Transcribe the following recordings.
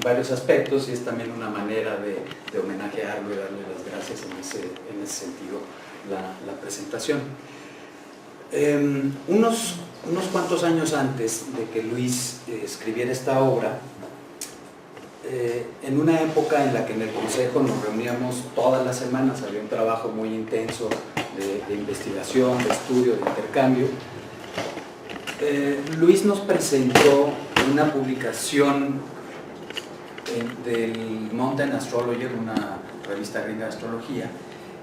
varios aspectos y es también una manera de homenajearlo y darle las gracias en ese sentido la presentación. Unos cuantos años antes de que Luis escribiera esta obra, en una época en la que en el Consejo nos reuníamos todas las semanas, había un trabajo muy intenso de investigación, de estudio, de intercambio, Luis nos presentó una publicación del Mountain Astrologer, una revista gringa de astrología,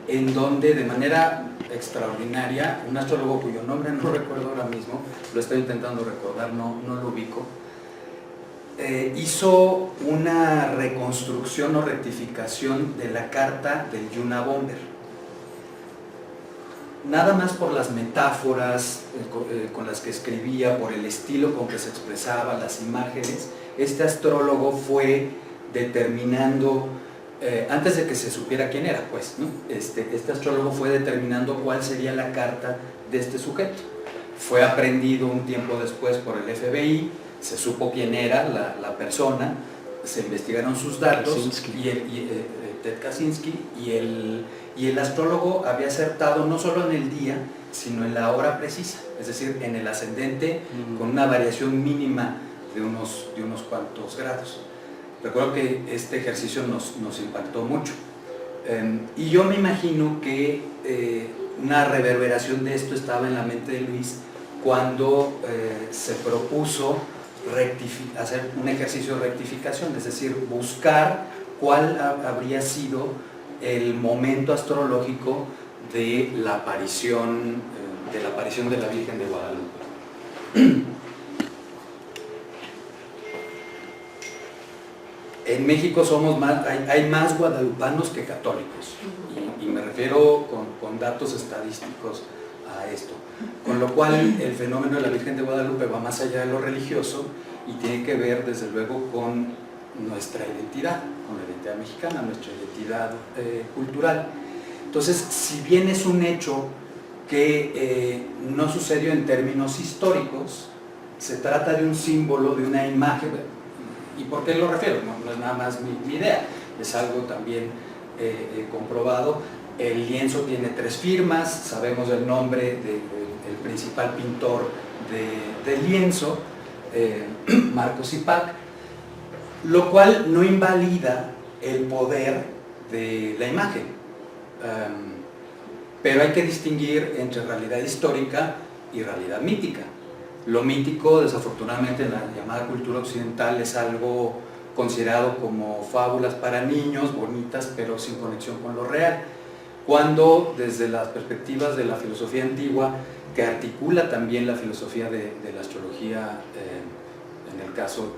en donde de manera extraordinaria, un astrólogo cuyo nombre no recuerdo ahora mismo, lo estoy intentando recordar, no lo ubico, hizo una reconstrucción o rectificación de la carta del Unabomber. Nada más por las metáforas con las que escribía, por el estilo con que se expresaba, las imágenes, este astrólogo fue determinando, antes de que se supiera quién era, pues, ¿no? Este astrólogo fue determinando cuál sería la carta de este sujeto. Fue aprendido un tiempo después por el FBI, se supo quién era la persona, se investigaron sus datos, Ted Kaczynski, y el astrólogo había acertado no solo en el día, sino en la hora precisa, es decir, en el ascendente, con una variación mínima de unos cuantos grados. Recuerdo que este ejercicio nos impactó mucho. Y yo me imagino que una reverberación de esto estaba en la mente de Luis cuando se propuso hacer un ejercicio de rectificación, es decir, buscar cuál habría sido el momento astrológico de la aparición de la Virgen de Guadalupe. En México hay más guadalupanos que católicos, y me refiero con datos estadísticos a esto, con lo cual el fenómeno de la Virgen de Guadalupe va más allá de lo religioso y tiene que ver desde luego con nuestra identidad, con la identidad mexicana, nuestra identidad cultural. Entonces, si bien es un hecho que no sucedió en términos históricos, se trata de un símbolo, de una imagen. ¿Y por qué lo refiero? No es nada más mi idea, es algo también comprobado. El lienzo tiene 3 firmas, sabemos el nombre del principal pintor del lienzo, Marcos Zipac, lo cual no invalida el poder de la imagen. Pero hay que distinguir entre realidad histórica y realidad mítica. Lo mítico, desafortunadamente, en la llamada cultura occidental es algo considerado como fábulas para niños, bonitas, pero sin conexión con lo real. Cuando, desde las perspectivas de la filosofía antigua, que articula también la filosofía de la astrología, en el caso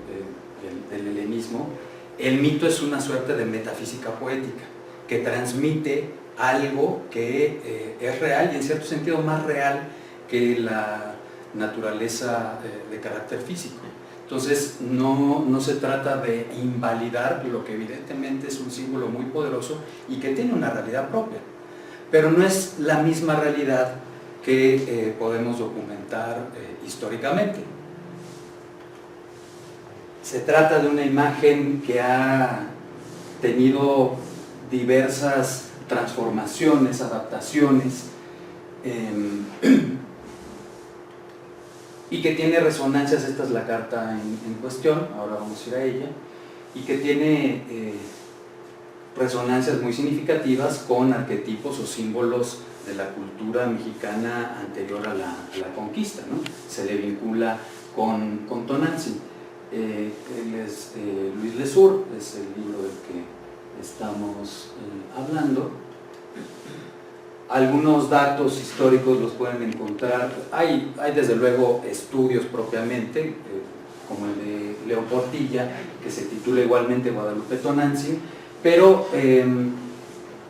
del helenismo, el mito es una suerte de metafísica poética, que transmite algo que es real y en cierto sentido más real que la naturaleza de carácter físico. Entonces no se trata de invalidar lo que evidentemente es un símbolo muy poderoso y que tiene una realidad propia, pero no es la misma realidad que podemos documentar históricamente. Se trata de una imagen que ha tenido diversas transformaciones, adaptaciones, y que tiene resonancias. Esta es la carta en cuestión, ahora vamos a ir a ella, y que tiene resonancias muy significativas con arquetipos o símbolos de la cultura mexicana anterior a la conquista, ¿no? Se le vincula con Tonantzin. Él es Luis Lesur, es el libro del que estamos hablando. Algunos datos históricos los pueden encontrar, hay desde luego estudios propiamente, como el de Leo Portilla, que se titula igualmente Guadalupe Tonantzin, pero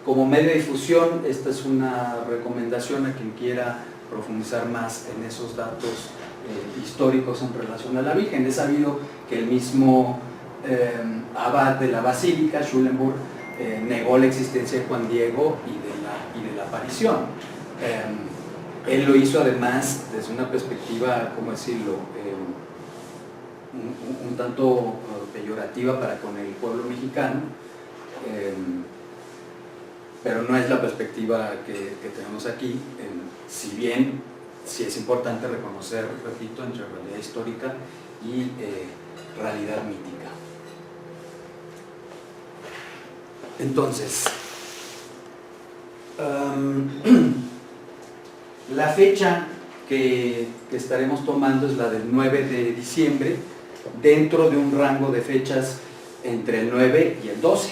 como medio de difusión, esta es una recomendación a quien quiera profundizar más en esos datos históricos en relación a la Virgen. Es sabido que el mismo abad de la Basílica, Schulenburg, negó la existencia de Juan Diego y de la aparición. Él lo hizo además desde una perspectiva, ¿cómo decirlo?, un tanto peyorativa para con el pueblo mexicano, pero no es la perspectiva que tenemos aquí, si bien sí es importante reconocer, repito, entre realidad histórica y realidad mítica. Entonces, la fecha que estaremos tomando es la del 9 de diciembre, dentro de un rango de fechas entre el 9 y el 12,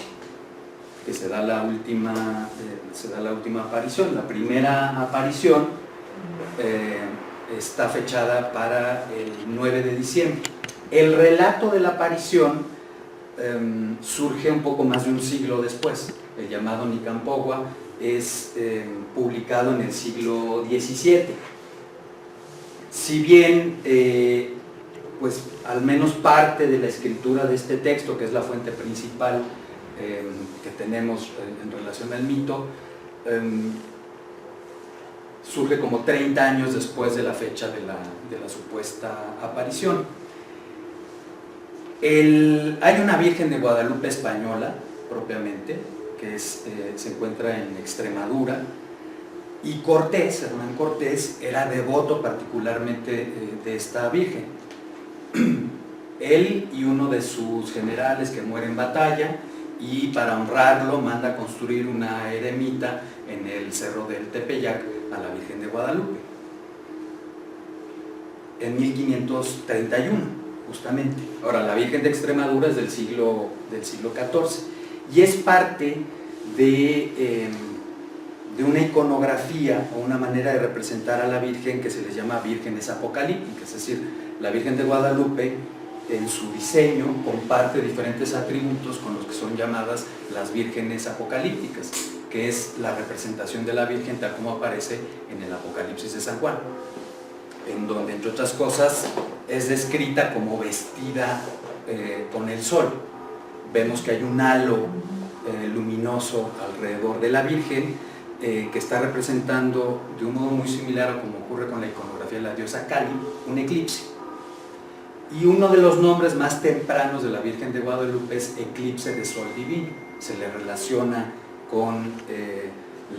que se da la última aparición. La primera aparición está fechada para el 9 de diciembre. El relato de la aparición surge un poco más de un siglo después. El llamado Nicampogua es publicado en el siglo XVII. Si bien pues al menos parte de la escritura de este texto, que es la fuente principal que tenemos en relación al mito, surge como 30 años después de la fecha de la supuesta aparición. Hay una Virgen de Guadalupe española, propiamente, que se encuentra en Extremadura, y Cortés, Hernán Cortés, era devoto particularmente de esta Virgen. Él y uno de sus generales que muere en batalla, y para honrarlo manda construir una eremita en el cerro del Tepeyac a la Virgen de Guadalupe, en 1531, justamente. Ahora, la Virgen de Extremadura es del siglo XIV, y es parte de una iconografía o una manera de representar a la Virgen que se les llama vírgenes apocalípticas, es decir, la Virgen de Guadalupe en su diseño comparte diferentes atributos con los que son llamadas las vírgenes apocalípticas, que es la representación de la Virgen tal como aparece en el Apocalipsis de San Juan, en donde, entre otras cosas, es descrita como vestida con el sol. Vemos que hay un halo luminoso alrededor de la Virgen, que está representando de un modo muy similar a como ocurre con la iconografía de la diosa Kali, un eclipse. Y uno de los nombres más tempranos de la Virgen de Guadalupe es eclipse de sol divino. Se le relaciona con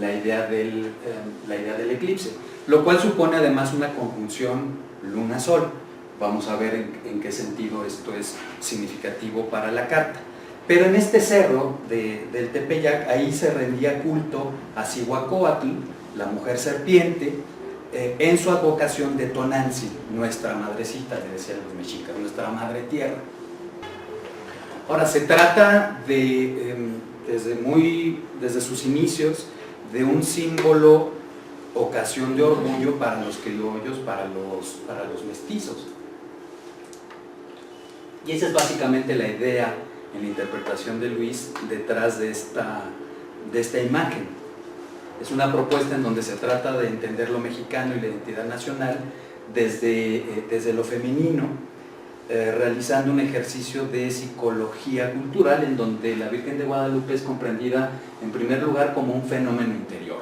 la idea del eclipse, lo cual supone además una conjunción luna-sol. Vamos a ver en qué sentido esto es significativo para la carta. Pero en este cerro del Tepeyac, ahí se rendía culto a Cihuacóatl, la mujer serpiente, en su advocación de Tonantzin, nuestra madrecita, le decían los mexicas, nuestra madre tierra. Ahora, se trata desde sus inicios, de un símbolo, ocasión de orgullo para los criollos, para los mestizos. Y esa es básicamente la idea en la interpretación de Luis detrás de esta imagen. Es una propuesta en donde se trata de entender lo mexicano y la identidad nacional desde lo femenino, realizando un ejercicio de psicología cultural en donde la Virgen de Guadalupe es comprendida en primer lugar como un fenómeno interior,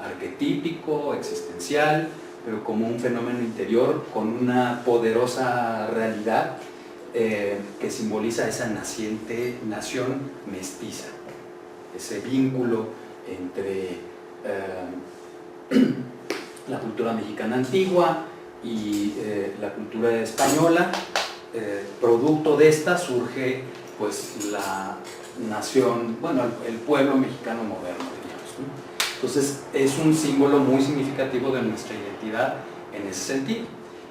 arquetípico, existencial, pero como un fenómeno interior con una poderosa realidad que simboliza esa naciente nación mestiza, ese vínculo entre la cultura mexicana antigua y la cultura española. Producto de esta surge pues la nación, bueno, el pueblo mexicano moderno, digamos, ¿no? Entonces es un símbolo muy significativo de nuestra identidad en ese sentido,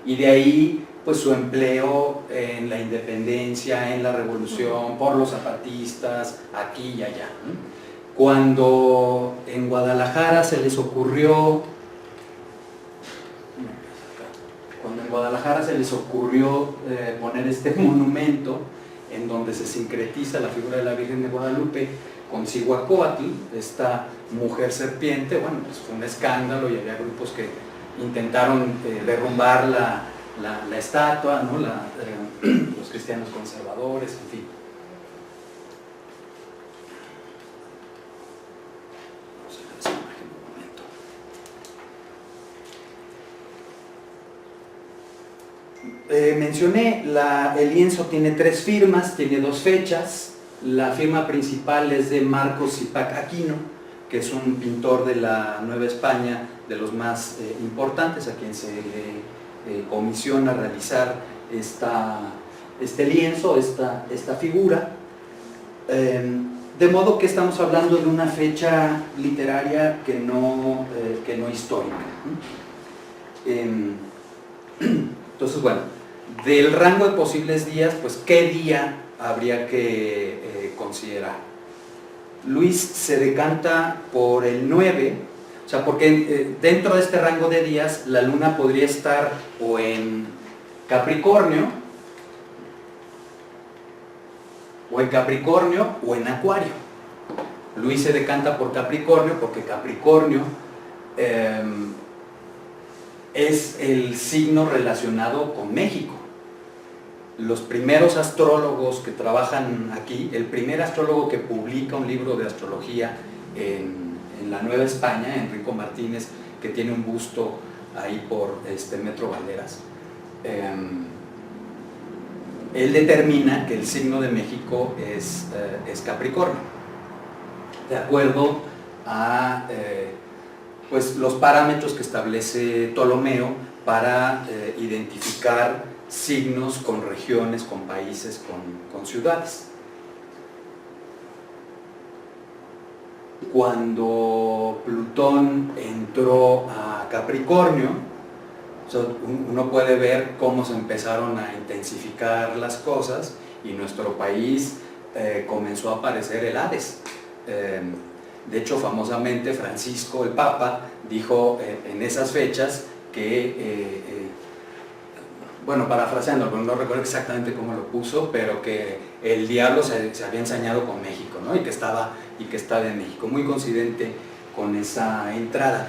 y de ahí pues su empleo en la independencia, en la revolución, por los zapatistas, aquí y allá, ¿no? Cuando en Guadalajara se les ocurrió poner este monumento en donde se sincretiza la figura de la Virgen de Guadalupe con Cihuacóatl, esta mujer serpiente, bueno, pues fue un escándalo y había grupos que intentaron derrumbar la estatua, ¿no? Los cristianos conservadores, en fin. Mencioné, el lienzo tiene 3 firmas, tiene 2 fechas. La firma principal es de Marcos Zipac Aquino, que es un pintor de la Nueva España, de los más importantes, a quien se le comisiona realizar este lienzo, esta figura. De modo que estamos hablando de una fecha literaria que no histórica. Entonces, bueno, del rango de posibles días, pues, ¿qué día habría que considerar? Luis se decanta por el 9, o sea, porque dentro de este rango de días la luna podría estar o en Capricornio, o en Acuario. Luis se decanta por Capricornio porque Capricornio es el signo relacionado con México. Los primeros astrólogos que trabajan aquí, el primer astrólogo que publica un libro de astrología en la Nueva España, Enrico Martínez, que tiene un busto ahí por Metro Valderas, él determina que el signo de México es Capricornio, de acuerdo a pues los parámetros que establece Ptolomeo para identificar signos con regiones, con países, con ciudades. Cuando Plutón entró a Capricornio, uno puede ver cómo se empezaron a intensificar las cosas y nuestro país comenzó a aparecer el Hades. De hecho, famosamente Francisco, el Papa, dijo en esas fechas que, bueno, parafraseando, no recuerdo exactamente cómo lo puso, pero que el diablo se había ensañado con México, ¿no? y que estaba en México, muy coincidente con esa entrada,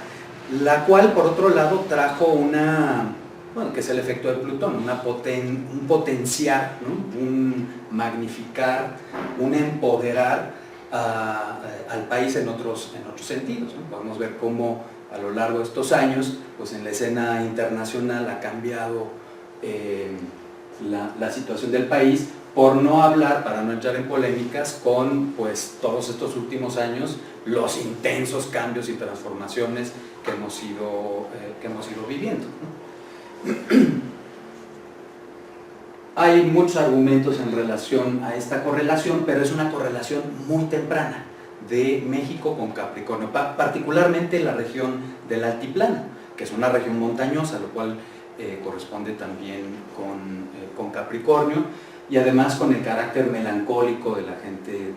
la cual por otro lado trajo que es el efecto de Plutón, un potenciar, ¿no? Un magnificar, un empoderar al país en otros sentidos, ¿no? Podemos ver cómo a lo largo de estos años, pues en la escena internacional ha cambiado la situación del país, por no hablar, para no entrar en polémicas, con pues todos estos últimos años, los intensos cambios y transformaciones que hemos ido viviendo, ¿no? Hay muchos argumentos en relación a esta correlación, pero es una correlación muy temprana de México con Capricornio, particularmente la región del Altiplano, que es una región montañosa, lo cual corresponde también con Capricornio, y además con el carácter melancólico de la gente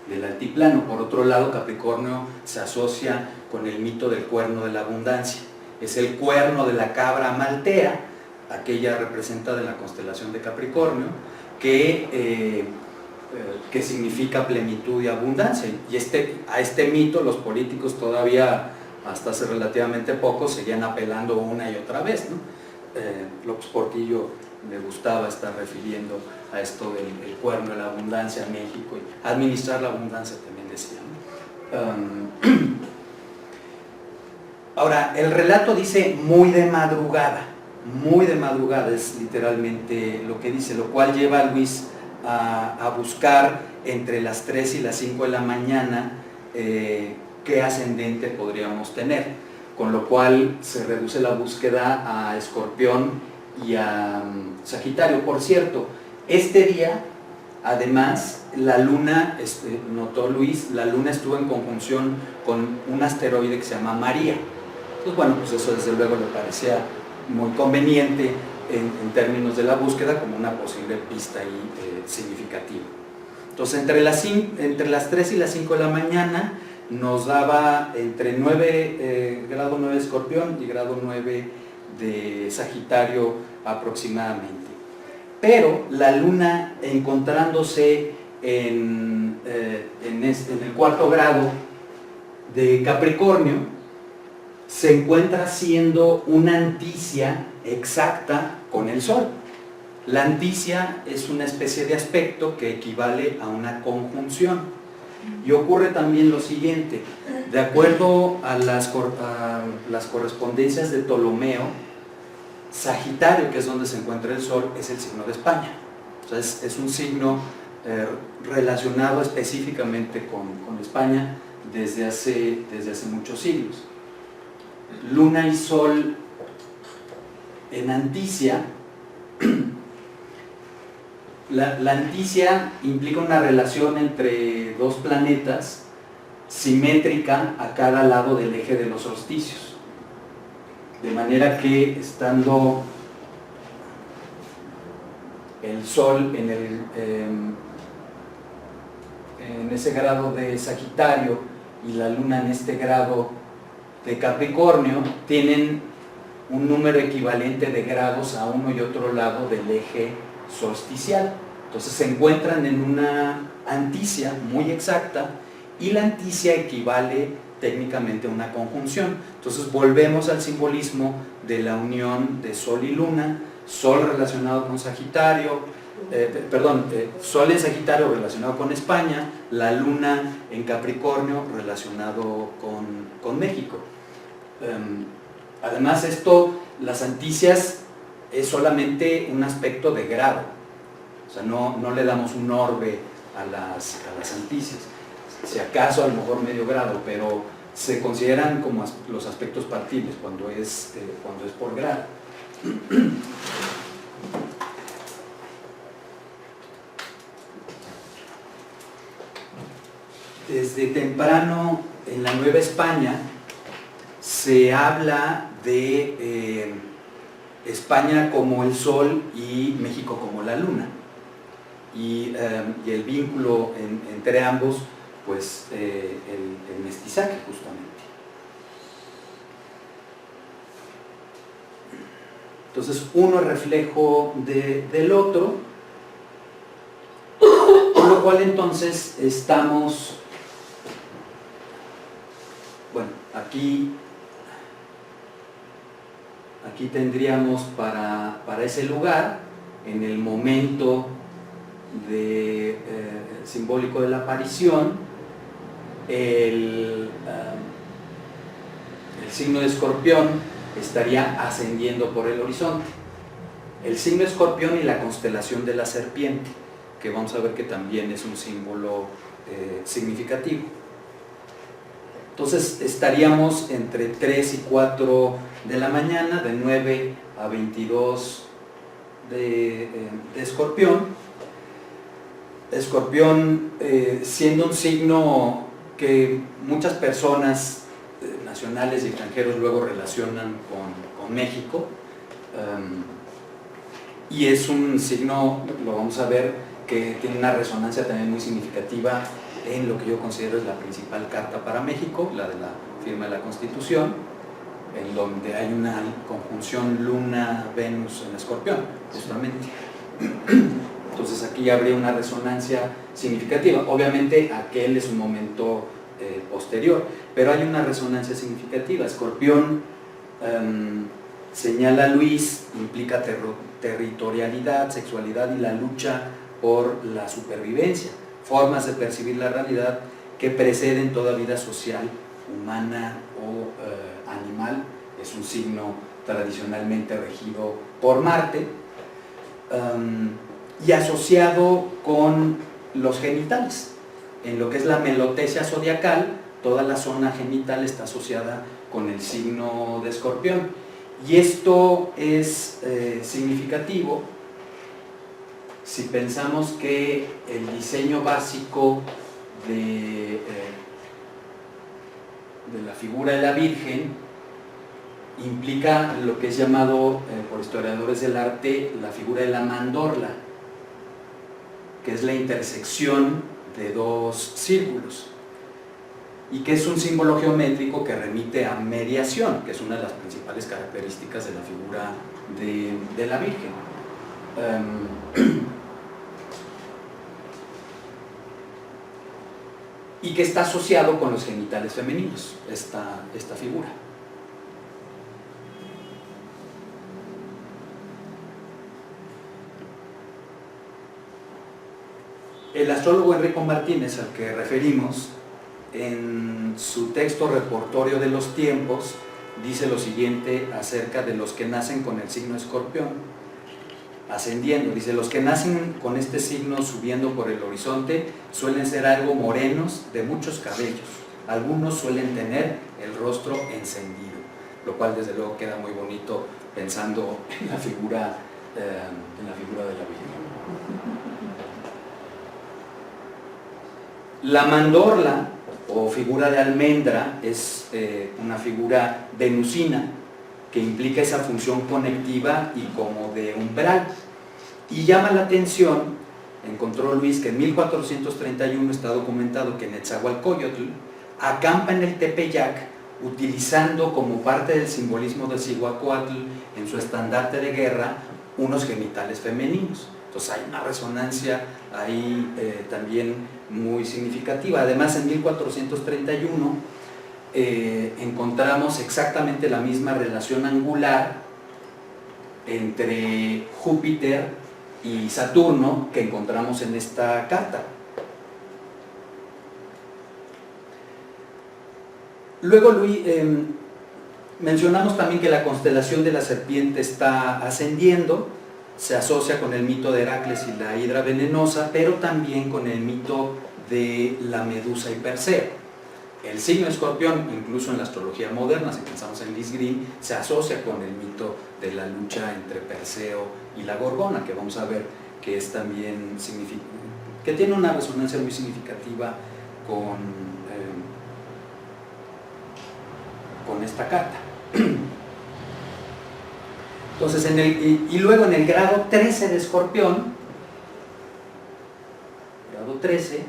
del Altiplano. Por otro lado, Capricornio se asocia con el mito del cuerno de la abundancia. Es el cuerno de la cabra maltea, aquella representada en la constelación de Capricornio, que significa plenitud y abundancia. Y a este mito los políticos todavía, hasta hace relativamente poco, seguían apelando una y otra vez, ¿no? López Portillo le gustaba estar refiriendo a esto del cuerno de la abundancia en México, y administrar la abundancia también decía, ¿no? Ahora, el relato dice muy de madrugada es literalmente lo que dice, lo cual lleva a Luis a buscar entre las 3 y las 5 de la mañana qué ascendente podríamos tener, con lo cual se reduce la búsqueda a Escorpión y a Sagitario. Por cierto, este día, además, la luna, notó Luis, la luna estuvo en conjunción con un asteroide que se llama María. Entonces, bueno, pues eso desde luego le parecía muy conveniente en términos de la búsqueda, como una posible pista ahí significativa. Entonces, entre las 3 y las 5 de la mañana nos daba entre grado 9 de Escorpión y grado 9 de Sagitario aproximadamente. Pero la luna, encontrándose en el 4º grado de Capricornio, se encuentra siendo una anticia exacta con el Sol. La anticia es una especie de aspecto que equivale a una conjunción. Y ocurre también lo siguiente: de acuerdo a las correspondencias de Ptolomeo, Sagitario, que es donde se encuentra el Sol, es el signo de España. O sea, es un signo relacionado específicamente con España desde hace muchos siglos. Luna y Sol en Anticia. La Anticia implica una relación entre dos planetas simétrica a cada lado del eje de los solsticios. De manera que estando el Sol en ese grado de Sagitario y la Luna en este grado de Capricornio, tienen un número equivalente de grados a uno y otro lado del eje solsticial. Entonces se encuentran en una anticia muy exacta, y la anticia equivale técnicamente a una conjunción. Entonces volvemos al simbolismo de la unión de Sol y Luna, Sol relacionado con Sagitario, Sol en Sagitario relacionado con España, la Luna en Capricornio relacionado con México. Además las anticias es solamente un aspecto de grado, o sea, no le damos un orbe a las anticias, si acaso a lo mejor medio grado, pero se consideran como los aspectos partibles cuando es por grado. Desde temprano en la Nueva España se habla de España como el Sol y México como la Luna, y el vínculo entre ambos, pues el mestizaje justamente. Entonces uno es reflejo del otro, con lo cual entonces estamos, bueno, aquí tendríamos para ese lugar, en el momento simbólico de la aparición, el signo de Escorpión estaría ascendiendo por el horizonte. El signo de Escorpión y la constelación de la serpiente, que vamos a ver que también es un símbolo significativo. Entonces estaríamos entre 3 y 4 de la mañana, de 9 a 22 de Escorpión. Escorpión siendo un signo que muchas personas nacionales y extranjeros luego relacionan con México, y es un signo, lo vamos a ver, que tiene una resonancia también muy significativa en lo que yo considero es la principal carta para México, la de la firma de la Constitución, en donde hay una conjunción Luna-Venus en Escorpión, justamente. Entonces aquí habría una resonancia significativa. Obviamente aquel es un momento posterior, pero hay una resonancia significativa. Escorpión, señala Luis, implica territorialidad, sexualidad y la lucha por la supervivencia, formas de percibir la realidad que preceden toda vida social, humana o animal. Es un signo tradicionalmente regido por Marte, y asociado con los genitales. En lo que es la melotecia zodiacal, toda la zona genital está asociada con el signo de Escorpión, y esto es significativo si pensamos que el diseño básico de la figura de la Virgen implica lo que es llamado por historiadores del arte la figura de la mandorla, que es la intersección de dos círculos, y que es un símbolo geométrico que remite a mediación, que es una de las principales características de la figura de la Virgen. Y que está asociado con los genitales femeninos, esta figura. El astrólogo Enrico Martínez, al que referimos, en su texto Repertorio de los Tiempos, dice lo siguiente acerca de los que nacen con el signo Escorpión, ascendiendo. Dice: los que nacen con este signo subiendo por el horizonte suelen ser algo morenos, de muchos cabellos. Algunos suelen tener el rostro encendido, lo cual desde luego queda muy bonito pensando en la figura de la Virgen. La mandorla o figura de almendra es una figura venusina que implica esa función conectiva y como de umbral. Y llama la atención, encontró Luis, que en 1431 está documentado que Netzahualcóyotl acampa en el Tepeyac utilizando como parte del simbolismo de Cihuacóatl en su estandarte de guerra unos genitales femeninos. Entonces hay una resonancia ahí también muy significativa. Además, en 1431 encontramos exactamente la misma relación angular entre Júpiter y Saturno que encontramos en esta carta. Luego, Luis, mencionamos también que la constelación de la serpiente está ascendiendo, se asocia con el mito de Heracles y la hidra venenosa, pero también con el mito de la medusa y Perseo. El signo Escorpión, incluso en la astrología moderna, si pensamos en Liz Green, se asocia con el mito de la lucha entre Perseo y la Gorgona, que vamos a ver que es también que tiene una resonancia muy significativa con esta carta. Entonces, y luego en el grado 13 de Escorpión, grado 13,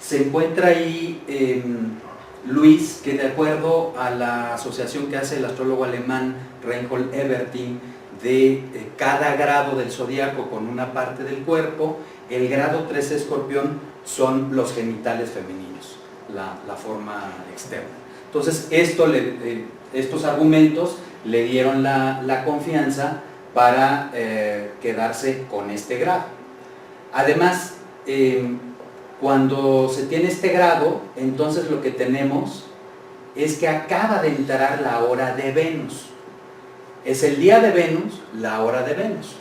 se encuentra ahí Luis, que de acuerdo a la asociación que hace el astrólogo alemán Reinhold Ebertin de cada grado del zodiaco con una parte del cuerpo, el grado 13 de Escorpión son los genitales femeninos, la forma externa. Entonces, estos argumentos le dieron la confianza para quedarse con este grado. Además, cuando se tiene este grado, entonces lo que tenemos es que acaba de entrar la hora de Venus. Es el día de Venus, la hora de Venus.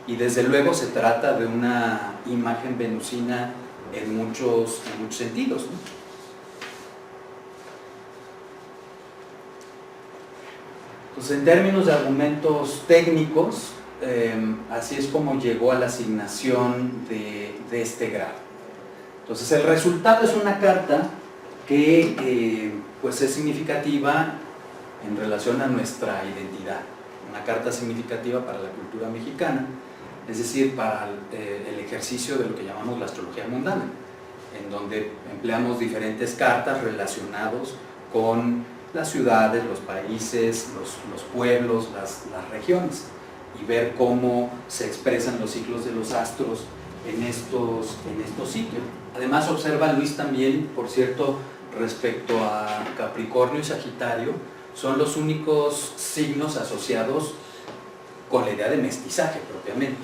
Y desde luego se trata de una imagen venusina en muchos sentidos, ¿no? Pues en términos de argumentos técnicos, así es como llegó a la asignación de este grado. Entonces el resultado es una carta que pues es significativa en relación a nuestra identidad, una carta significativa para la cultura mexicana, es decir, para el ejercicio de lo que llamamos la astrología mundana, en donde empleamos diferentes cartas relacionados con las ciudades, los países, los pueblos, las regiones, y ver cómo se expresan los ciclos de los astros en estos ciclos. Además observa Luis también, por cierto, respecto a Capricornio y Sagitario, son los únicos signos asociados con la idea de mestizaje propiamente.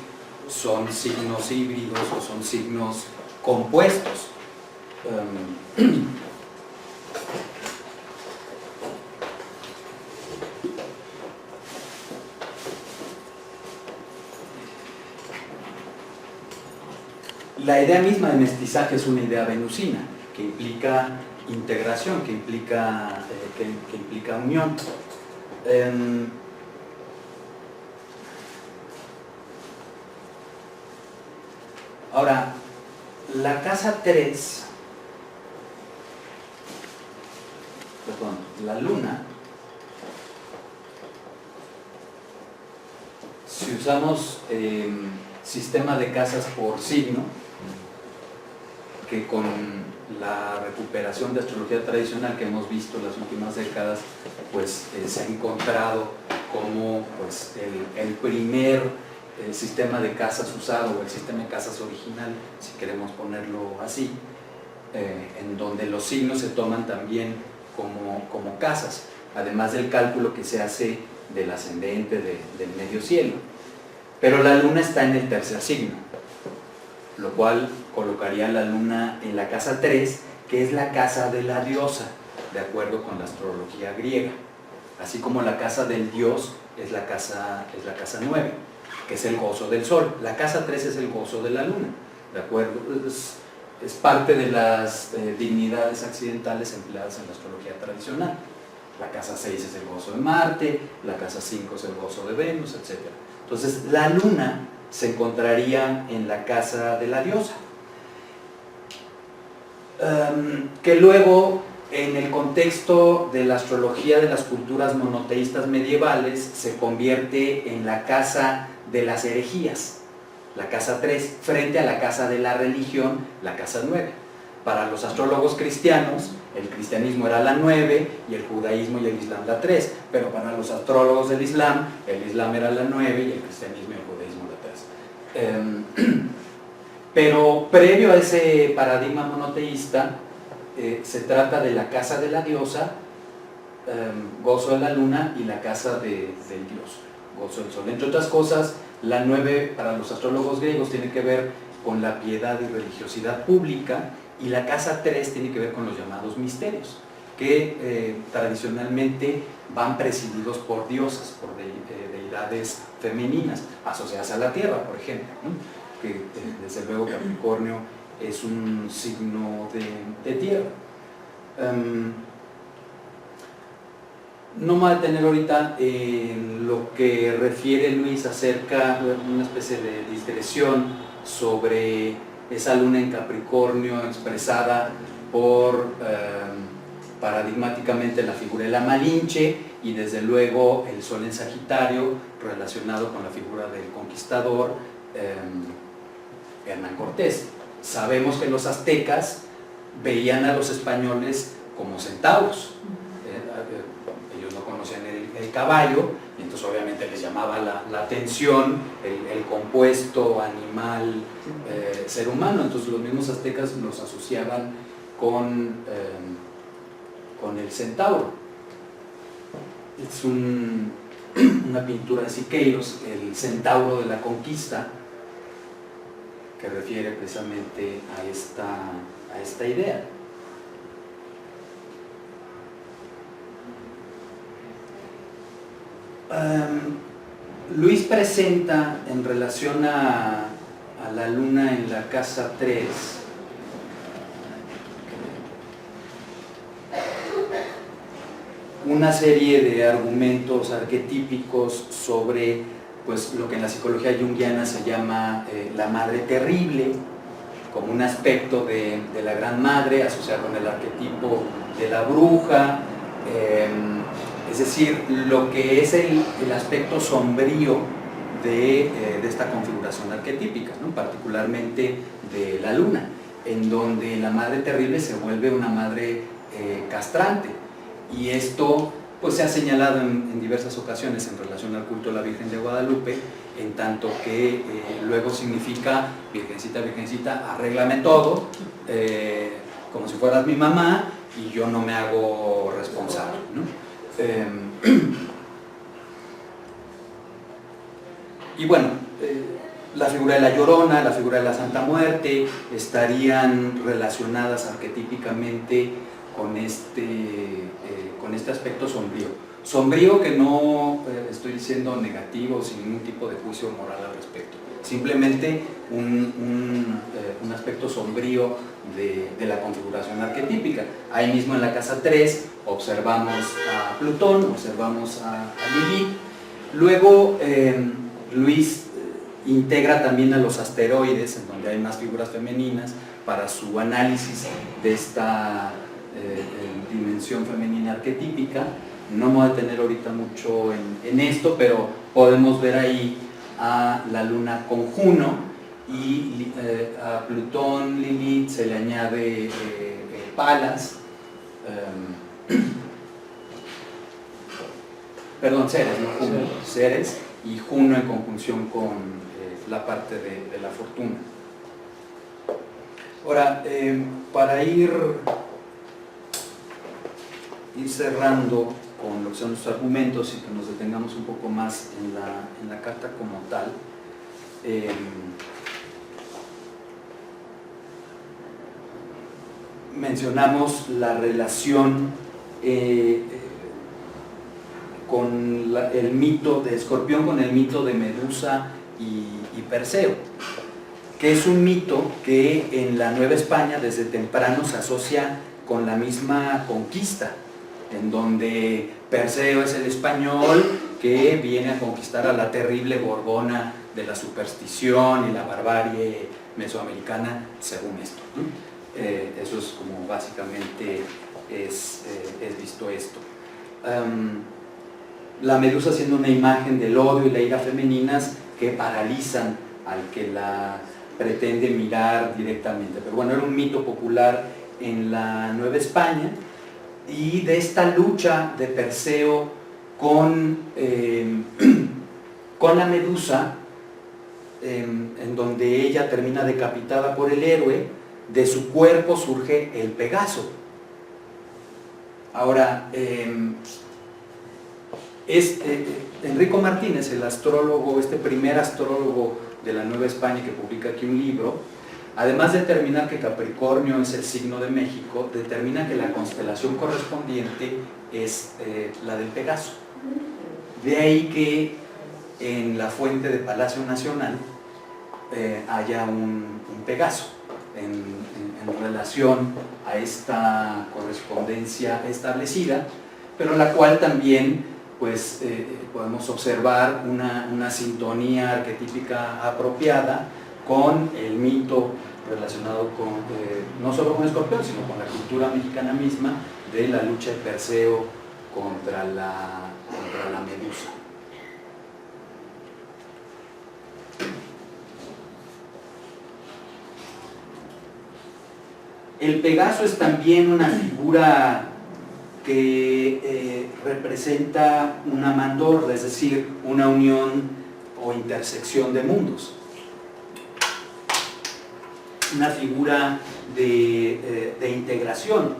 Son signos híbridos o son signos compuestos. La idea misma de mestizaje es una idea venusina, que implica integración, que implica unión. Ahora, la casa 3, perdón, la luna, si usamos sistema de casas por signo, que con la recuperación de astrología tradicional que hemos visto en las últimas décadas, pues se ha encontrado como pues, el primer sistema de casas usado, o el sistema de casas original, si queremos ponerlo así, en donde los signos se toman también como casas, además del cálculo que se hace del ascendente, del medio cielo. Pero la luna está en el tercer signo, lo cual colocaría la luna en la casa 3, que es la casa de la diosa, de acuerdo con la astrología griega. así como la casa del dios es la casa 9, que es el gozo del sol. La casa 3 es el gozo de la luna, ¿de acuerdo? Es parte de las dignidades accidentales empleadas en la astrología tradicional. La casa 6 es el gozo de Marte, la casa 5 es el gozo de Venus, etc. Entonces, la luna se encontraría en la casa de la diosa, que luego, en el contexto de la astrología de las culturas monoteístas medievales, se convierte en la casa de las herejías, la casa 3, frente a la casa de la religión, la casa 9. Para los astrólogos cristianos, el cristianismo era la 9 y el judaísmo y el islam la 3, pero para los astrólogos del islam, el islam era la 9 y el cristianismo y el judaísmo la 3. Pero previo a ese paradigma monoteísta, se trata de la casa de la diosa, gozo de la luna, y la casa del dios, gozo del sol. Entre otras cosas, la 9 para los astrólogos griegos tiene que ver con la piedad y religiosidad pública, y la casa 3 tiene que ver con los llamados misterios, que tradicionalmente van presididos por diosas, por deidades femeninas, asociadas a la tierra, por ejemplo, ¿no? Que desde luego Capricornio es un signo de tierra. No me voy a detener ahorita en lo que refiere Luis acerca de una especie de digresión sobre esa luna en Capricornio expresada por paradigmáticamente la figura de la Malinche, y desde luego el sol en Sagitario relacionado con la figura del conquistador Hernán Cortés. Sabemos que los aztecas veían a los españoles como centauros. Ellos no conocían el caballo, y entonces obviamente les llamaba la atención el compuesto animal ser humano. Entonces los mismos aztecas los asociaban con el centauro. Es una pintura de Siqueiros, el centauro de la conquista, que refiere precisamente a esta idea. Luis presenta en relación a la luna en la casa 3 una serie de argumentos arquetípicos sobre, pues, lo que en la psicología junguiana se llama la madre terrible, como un aspecto de la gran madre asociado con el arquetipo de la bruja, es decir, lo que es el aspecto sombrío de esta configuración arquetípica, ¿no? Particularmente de la luna, en donde la madre terrible se vuelve una madre castrante. Y esto, pues, se ha señalado en diversas ocasiones en relación al culto de la Virgen de Guadalupe, en tanto que luego significa: virgencita, virgencita, arréglame todo, como si fueras mi mamá, y yo no me hago responsable, ¿no? Y bueno, la figura de la Llorona, la figura de la Santa Muerte estarían relacionadas arquetípicamente con este aspecto sombrío que no estoy diciendo negativo, sin ningún tipo de juicio moral al respecto, simplemente un aspecto sombrío de la configuración arquetípica. Ahí mismo en la casa 3 observamos a Plutón, observamos a Lilith. Luego Luis integra también a los asteroides, en donde hay más figuras femeninas, para su análisis de esta dimensión femenina arquetípica. No me voy a detener ahorita mucho en esto, pero podemos ver ahí a la luna con Juno, y a Plutón, Lilith, se le añade Palas, perdón, Ceres, no Juno, Ceres, y Juno en conjunción con la parte de la fortuna. Ahora, para ir cerrando con lo que son los argumentos y que nos detengamos un poco más en la carta como tal, mencionamos la relación con el mito de Escorpión, con el mito de Medusa y Perseo, que es un mito que en la Nueva España desde temprano se asocia con la misma conquista, en donde Perseo es el español que viene a conquistar a la terrible Gorgona de la superstición y la barbarie mesoamericana, según esto, ¿no? Eso es como básicamente es visto esto. La Medusa siendo una imagen del odio y la ira femeninas que paralizan al que la pretende mirar directamente. Pero bueno, era un mito popular en la Nueva España, y de esta lucha de Perseo con la Medusa, en donde ella termina decapitada por el héroe, de su cuerpo surge el Pegaso. Ahora, Enrico Martínez, el astrólogo, este primer astrólogo de la Nueva España que publica aquí un libro, además de determinar que Capricornio es el signo de México, determina que la constelación correspondiente es la del Pegaso. De ahí que en la fuente de Palacio Nacional haya un Pegaso en relación a esta correspondencia establecida, pero la cual también pues, podemos observar una sintonía arquetípica apropiada con el mito relacionado con, no solo con Escorpión, sino con la cultura mexicana misma, de la lucha de Perseo contra la Medusa. El Pegaso es también una figura que representa una mandorla, es decir, una unión o intersección de mundos. Una figura de integración.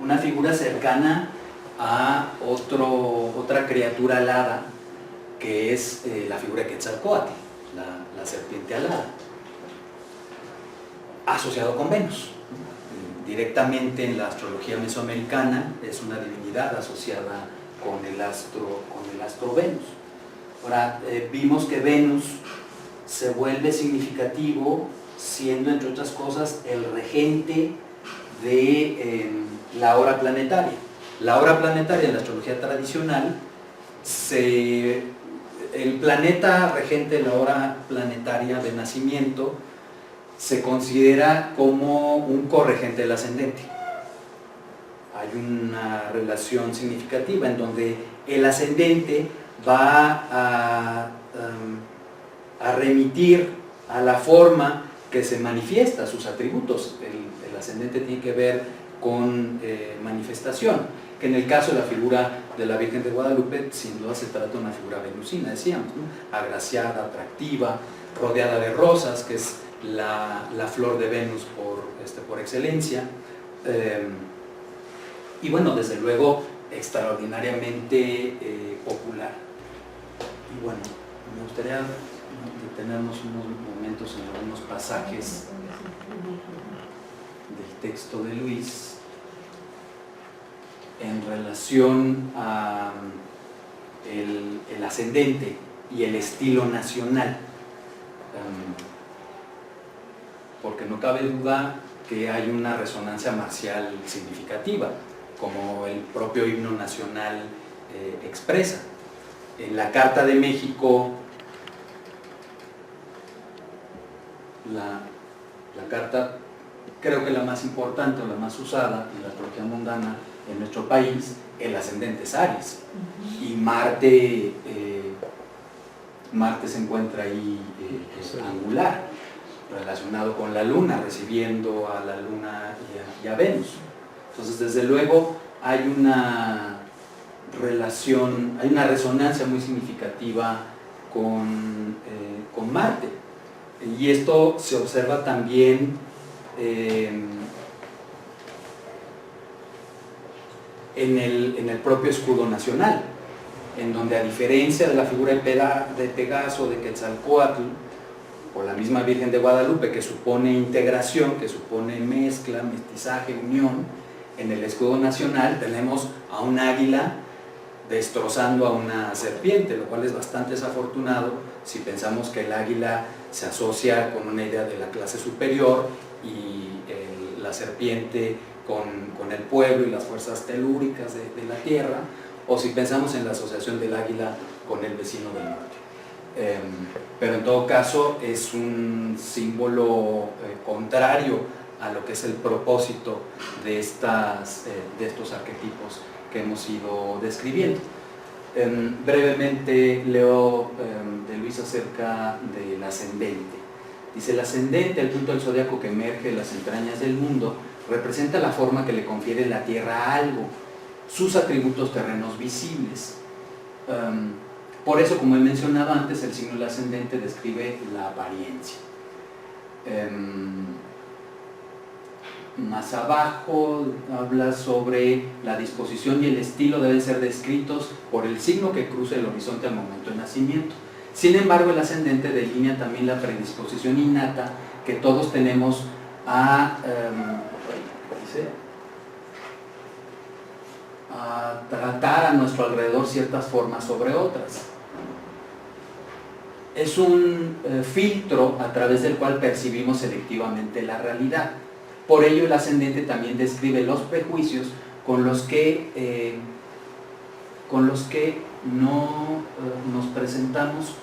Una figura cercana a otra criatura alada, que es la figura de Quetzalcóatl, la serpiente alada, asociado con Venus. Directamente en la astrología mesoamericana es una divinidad asociada con el astro Venus. Ahora, vimos que Venus se vuelve significativo siendo, entre otras cosas, el regente de la hora planetaria. La hora planetaria en la astrología tradicional, el planeta regente de la hora planetaria de nacimiento se considera como un corregente del ascendente. Hay una relación significativa en donde el ascendente va a remitir a la forma que se manifiesta sus atributos. El ascendente tiene que ver con manifestación, que en el caso de la figura de la Virgen de Guadalupe, sin duda se trata de una figura venusina, decíamos, ¿no? Agraciada, atractiva, rodeada de rosas, que es la flor de Venus por excelencia, y bueno, desde luego extraordinariamente popular. Y bueno, me gustaría detenernos unos momentos en algunos pasajes del texto de Luis en relación a el ascendente y el estilo nacional. Porque no cabe duda que hay una resonancia marcial significativa, como el propio himno nacional expresa. En la Carta de México, la carta, creo que la más importante o la más usada en la astrología mundana en nuestro país, el ascendente es Aries, y Marte se encuentra ahí angular, relacionado con la Luna, recibiendo a la Luna y a Venus. Entonces, desde luego, hay una relación, hay una resonancia muy significativa con Marte. Y esto se observa también en el propio escudo nacional, en donde, a diferencia de la figura de Pegaso, de Quetzalcóatl o la misma Virgen de Guadalupe, que supone integración, que supone mezcla, mestizaje, unión. En el escudo nacional tenemos a un águila destrozando a una serpiente, lo cual es bastante desafortunado si pensamos que el águila se asocia con una idea de la clase superior y la serpiente con el pueblo y las fuerzas telúricas de la tierra, o si pensamos en la asociación del águila con el vecino del norte. Pero en todo caso es un símbolo contrario a lo que es el propósito de estos arquetipos que hemos ido describiendo. Brevemente leo de Luis acerca del ascendente. Dice: el ascendente, el punto del zodiaco que emerge de las entrañas del mundo, representa la forma que le confiere la Tierra a algo, sus atributos terrenos visibles. Por eso, como he mencionado antes, el signo del ascendente describe la apariencia. Más abajo habla sobre la disposición y el estilo deben ser descritos por el signo que cruza el horizonte al momento de nacimiento. Sin embargo, el ascendente delinea también la predisposición innata que todos tenemos a tratar a nuestro alrededor ciertas formas sobre otras. Es un filtro a través del cual percibimos selectivamente la realidad. Por ello, el ascendente también describe los prejuicios con los que no nos presentamos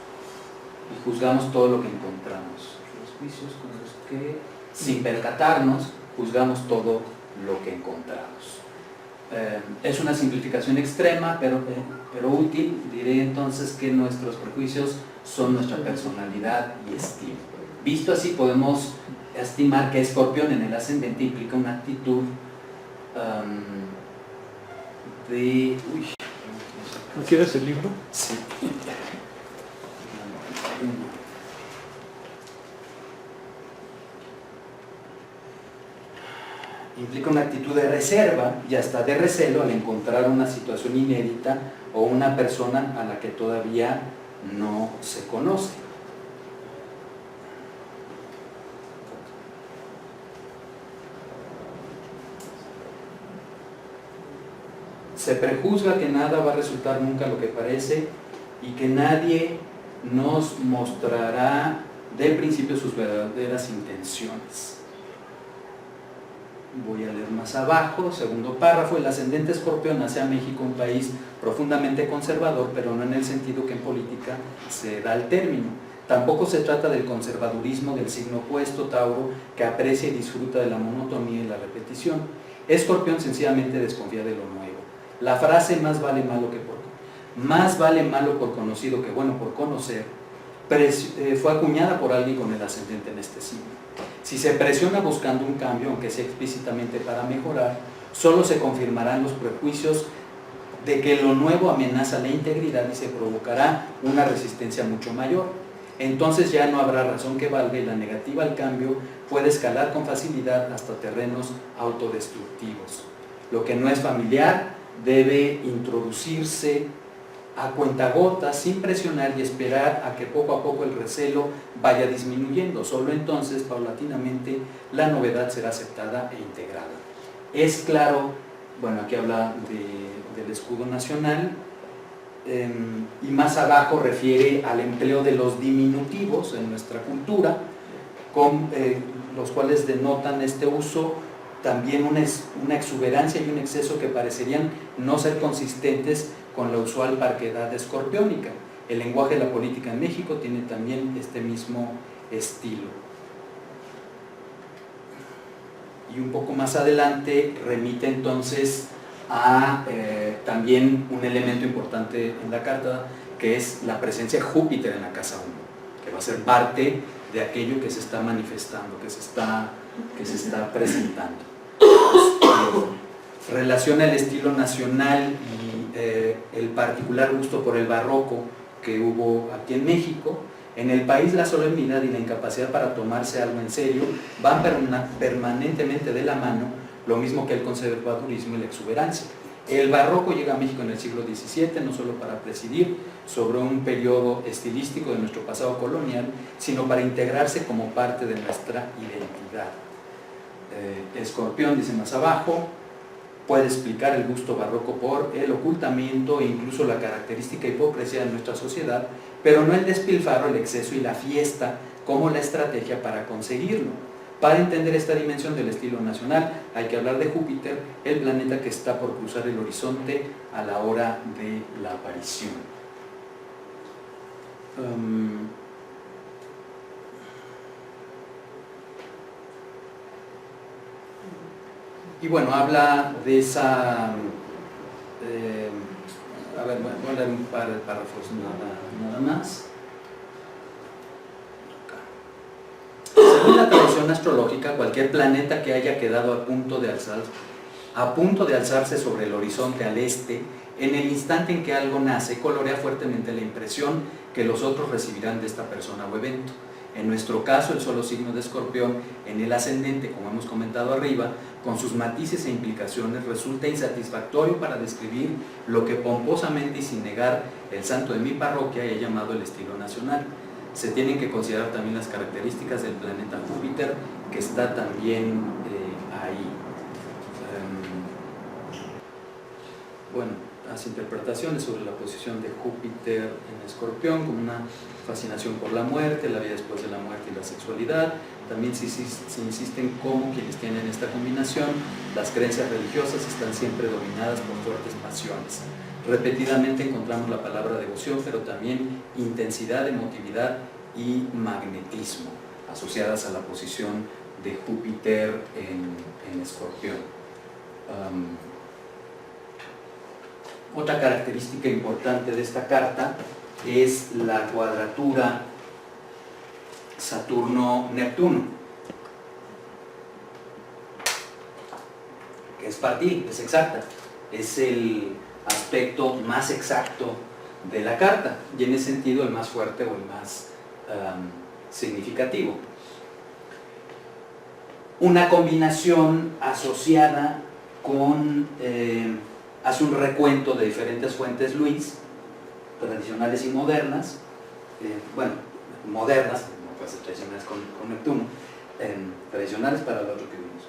y juzgamos todo lo que encontramos. Los juicios con los que, sin percatarnos, juzgamos todo lo que encontramos. Es una simplificación extrema, pero útil. Diré entonces que nuestros prejuicios son nuestra personalidad y estilo. Visto así, podemos estimar que Escorpión en el ascendente implica una actitud de... ¿No quieres el libro? Sí. Implica una actitud de reserva y hasta de recelo al encontrar una situación inédita o una persona a la que todavía no se conoce. Se prejuzga que nada va a resultar nunca lo que parece y que nadie nos mostrará del principio sus verdaderas intenciones. Voy a leer más abajo, segundo párrafo. El ascendente Escorpión hace a México un país profundamente conservador, pero no en el sentido que en política se da el término. Tampoco se trata del conservadurismo del signo opuesto, Tauro, que aprecia y disfruta de la monotonía y la repetición. Escorpión sencillamente desconfía de lo nuevo. La frase más vale malo por conocido que bueno por conocer fue acuñada por alguien con el ascendente en este signo. Si se presiona buscando un cambio, aunque sea explícitamente para mejorar, solo se confirmarán los prejuicios de que lo nuevo amenaza la integridad y se provocará una resistencia mucho mayor. Entonces ya no habrá razón que valga y la negativa al cambio puede escalar con facilidad hasta terrenos autodestructivos. Lo que no es familiar debe introducirse a cuentagotas, sin presionar y esperar a que poco a poco el recelo vaya disminuyendo. Solo entonces, paulatinamente, la novedad será aceptada e integrada. Es claro, bueno, aquí habla del escudo nacional, y más abajo refiere al empleo de los diminutivos en nuestra cultura, con los cuales denotan este uso también una exuberancia y un exceso que parecerían no ser consistentes con la usual parquedad escorpiónica. El lenguaje de la política en México tiene también este mismo estilo. Y un poco más adelante remite entonces a también un elemento importante en la carta, que es la presencia de Júpiter en la casa 1, que va a ser parte de aquello que se está manifestando, que se está presentando. Relaciona el estilo nacional y el particular gusto por el barroco que hubo aquí en México. En el país la solemnidad y la incapacidad para tomarse algo en serio van permanentemente de la mano, lo mismo que el conservadurismo y la exuberancia. El barroco llega a México en el siglo XVII, no solo para presidir sobre un periodo estilístico de nuestro pasado colonial, sino para integrarse como parte de nuestra identidad. Escorpión dice más abajo, puede explicar el gusto barroco por el ocultamiento e incluso la característica hipocresía de nuestra sociedad, pero no el despilfarro, el exceso y la fiesta como la estrategia para conseguirlo. Para entender esta dimensión del estilo nacional hay que hablar de Júpiter, el planeta que está por cruzar el horizonte a la hora de la aparición. Y bueno, habla de esa... a ver, voy a leer un par de párrafos nada más. Según la tradición astrológica, cualquier planeta que haya quedado a punto de alzarse sobre el horizonte al este, en el instante en que algo nace, colorea fuertemente la impresión que los otros recibirán de esta persona o evento. En nuestro caso, el solo signo de Escorpión en el ascendente, como hemos comentado arriba, con sus matices e implicaciones, resulta insatisfactorio para describir lo que pomposamente y sin negar el santo de mi parroquia haya llamado el estilo nacional. Se tienen que considerar también las características del planeta Júpiter, que está también ahí. Bueno, las interpretaciones sobre la posición de Júpiter en Escorpión, como una fascinación por la muerte, la vida después de la muerte y la sexualidad. También se insiste en cómo quienes tienen esta combinación, las creencias religiosas están siempre dominadas por fuertes pasiones. Repetidamente encontramos la palabra devoción, pero también intensidad, emotividad y magnetismo, asociadas a la posición de Júpiter en Escorpión. Otra característica importante de esta carta es la cuadratura Saturno-Neptuno, que es partil, es exacta, es el aspecto más exacto de la carta y en ese sentido el más fuerte o el más significativo. Una combinación asociada con, hace un recuento de diferentes fuentes Luis, tradicionales y modernas, bueno, modernas, no puede ser tradicionales con Neptuno, tradicionales para lo otro que vimos,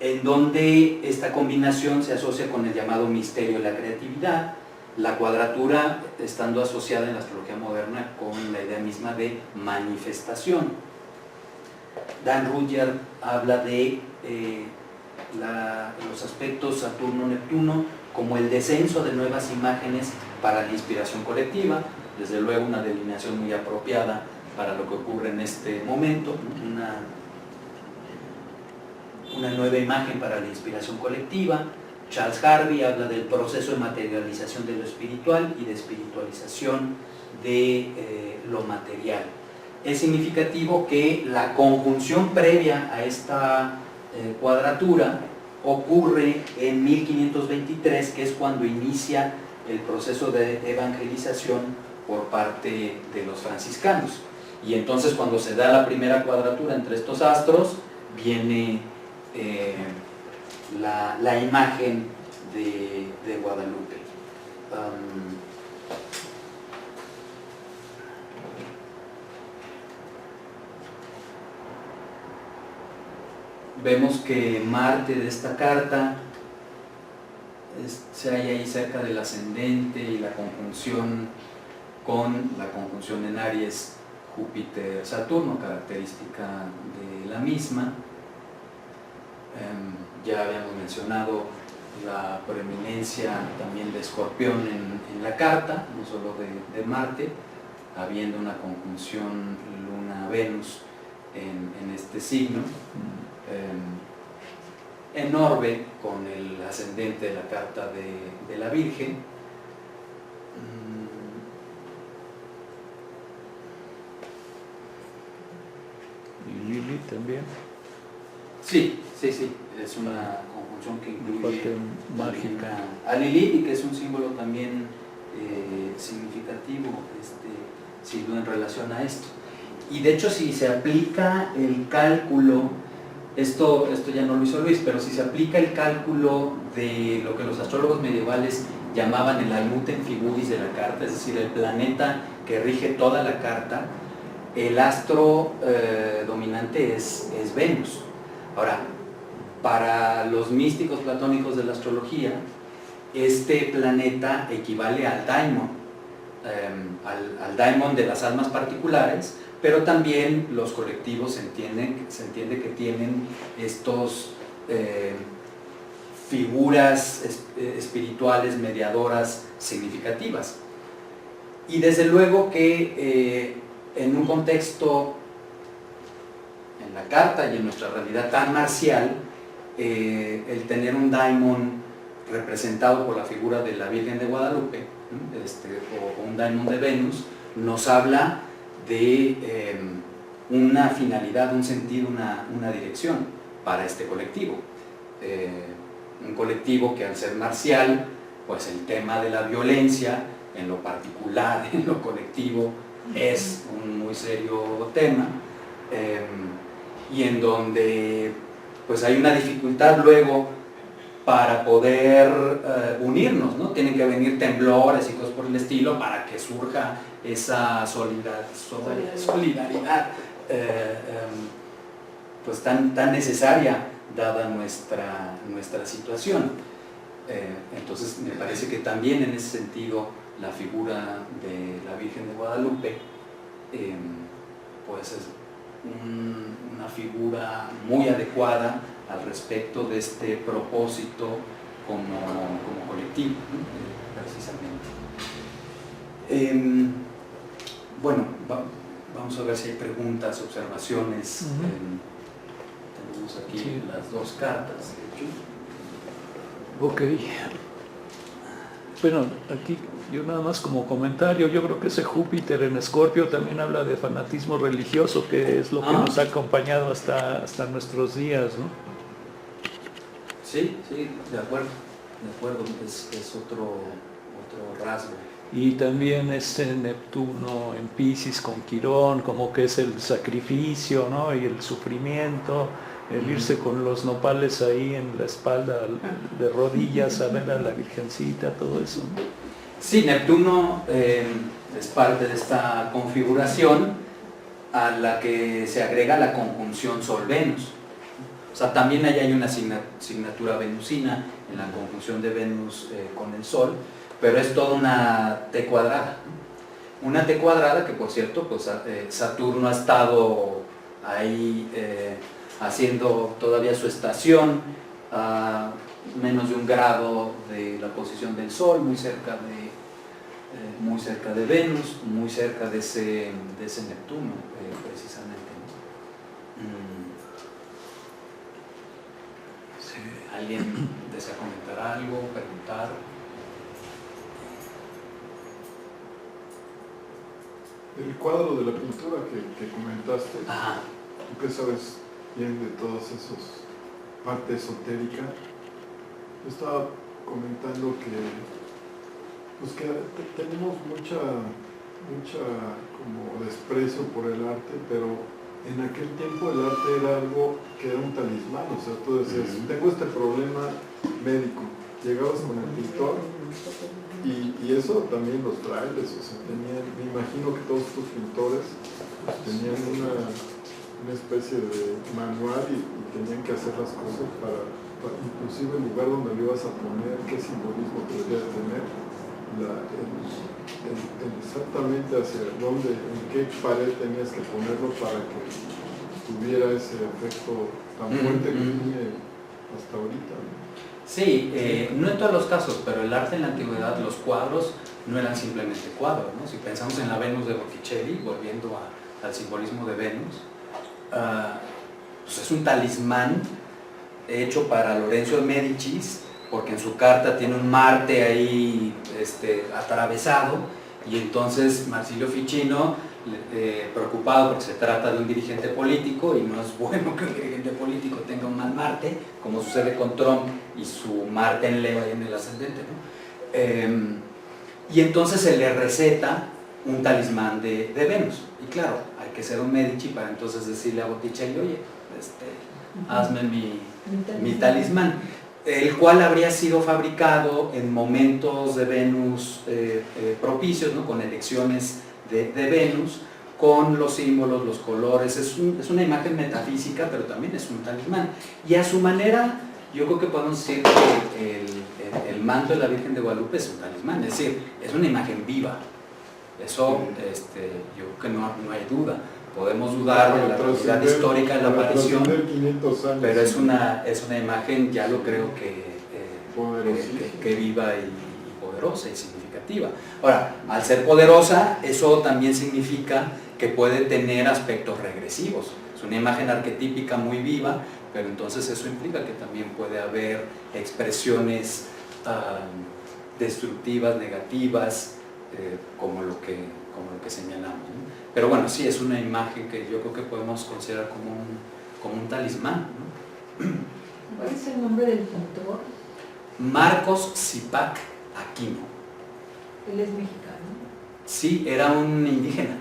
en donde esta combinación se asocia con el llamado misterio de la creatividad, la cuadratura estando asociada en la astrología moderna con la idea misma de manifestación. Dan Rudyard habla de los aspectos Saturno-Neptuno como el descenso de nuevas imágenes para la inspiración colectiva, desde luego una delineación muy apropiada para lo que ocurre en este momento, una nueva imagen para la inspiración colectiva. Charles Harvey habla del proceso de materialización de lo espiritual y de espiritualización de lo material. Es significativo que la conjunción previa a esta cuadratura ocurre en 1523, que es cuando inicia el proceso de evangelización por parte de los franciscanos. Y entonces cuando se da la primera cuadratura entre estos astros, viene la imagen de Guadalupe. Vemos que Marte de esta carta se halla ahí cerca del ascendente y la conjunción con la conjunción en Aries Júpiter-Saturno, característica de la misma. Ya habíamos mencionado la preeminencia también de Escorpión en la carta, no solo de Marte, habiendo una conjunción Luna-Venus en este signo. En Orbe con el ascendente de la carta de la Virgen. ¿Y Lili también? Sí, es una conjunción que incluye mágica a Lilith, y que es un símbolo también significativo, signo en relación a esto. Y de hecho, si se aplica el cálculo esto ya no lo hizo Luis, pero si se aplica el cálculo de lo que los astrólogos medievales llamaban el almutem figuris de la carta, es decir, el planeta que rige toda la carta, el astro dominante es Venus. Ahora, para los místicos platónicos de la astrología, este planeta equivale al daimon, al daimon de las almas particulares, pero también los colectivos se entiende que tienen estos figuras espirituales mediadoras significativas. Y desde luego que en un contexto, en la carta y en nuestra realidad tan marcial, el tener un daimon representado por la figura de la Virgen de Guadalupe, o un daimon de Venus, nos habla de una finalidad, un sentido, una dirección para este colectivo. Un colectivo que al ser marcial, pues el tema de la violencia, en lo particular, en lo colectivo, es un muy serio tema, y en donde pues hay una dificultad luego para poder unirnos, ¿no? Tienen que venir temblores y cosas por el estilo para que surja esa solidaridad pues tan necesaria dada nuestra situación. Entonces me parece que también en ese sentido la figura de la Virgen de Guadalupe pues es una figura muy adecuada al respecto de este propósito como colectivo, precisamente. Bueno, vamos a ver si hay preguntas, observaciones. Tenemos aquí sí, las dos cartas, de hecho. Ok. Bueno, aquí yo nada más como comentario, yo creo que ese Júpiter en Escorpio también habla de fanatismo religioso, que es lo que nos ha acompañado hasta nuestros días, ¿no? Sí, de acuerdo, es otro rasgo. Y también Neptuno en Piscis con Quirón, como que es el sacrificio, ¿no? Y el sufrimiento, el irse con los nopales ahí en la espalda, de rodillas, a ver a la Virgencita, todo eso, ¿no? Sí, Neptuno es parte de esta configuración a la que se agrega la conjunción Sol-Venus. O sea, también ahí hay una asignatura venusina en la conjunción de Venus con el Sol, pero es toda una T cuadrada. Una T cuadrada que, por cierto, pues, Saturno ha estado ahí haciendo todavía su estación a menos de 1 grado de la posición del Sol, muy cerca de Venus, muy cerca de ese Neptuno, precisamente, ¿no? Sí. ¿Alguien desea comentar algo, preguntar? El cuadro de la pintura que comentaste, Ajá. tú que sabes bien de todas esas parte esotérica, yo estaba comentando que tenemos mucha como desprecio por el arte, pero en aquel tiempo el arte era algo que era un talismán. O sea, tú decías, tengo este problema médico, llegabas con el pintor y eso también los frailes, o sea, me imagino que todos estos pintores pues, tenían una especie de manual y tenían que hacer las cosas para inclusive el lugar donde lo ibas a poner, qué simbolismo podría tener, exactamente hacia dónde, en qué pared tenías que ponerlo para que tuviera ese efecto tan fuerte que tiene hasta ahorita, ¿no? Sí, no en todos los casos, pero el arte en la antigüedad, los cuadros no eran simplemente cuadros, ¿no? Si pensamos en la Venus de Botticelli, volviendo al simbolismo de Venus, pues es un talismán hecho para Lorenzo de Médicis, porque en su carta tiene un Marte ahí atravesado, y entonces Marsilio Ficino, preocupado porque se trata de un dirigente político y no es bueno que un dirigente político tenga un mal Marte, como sucede con Trump y su Marte en Leo y en el ascendente, ¿no? Y entonces se le receta un talismán de Venus, y claro, hay que ser un Medici para entonces decirle a Botticelli, oye, hazme mi talismán, el cual habría sido fabricado en momentos de Venus propicios, ¿no? Con elecciones de Venus, con los símbolos, los colores. Es una imagen metafísica, pero también es un talismán. Y a su manera, yo creo que podemos decir que el manto de la Virgen de Guadalupe es un talismán, es decir, es una imagen viva. Eso yo creo que no hay duda. Podemos dudar de la realidad histórica de la aparición, 500 años, pero es una imagen, ya lo creo que viva y poderosa y significativa. Ahora, al ser poderosa, eso también significa que puede tener aspectos regresivos. Es una imagen arquetípica muy viva, pero entonces eso implica que también puede haber expresiones destructivas, negativas, como lo que señalamos, ¿no? Pero bueno, sí, es una imagen que yo creo que podemos considerar como un talismán, ¿no? ¿Cuál es el nombre del pintor? Marcos Zipac Aquino. Él es mexicano. Sí, era un indígena,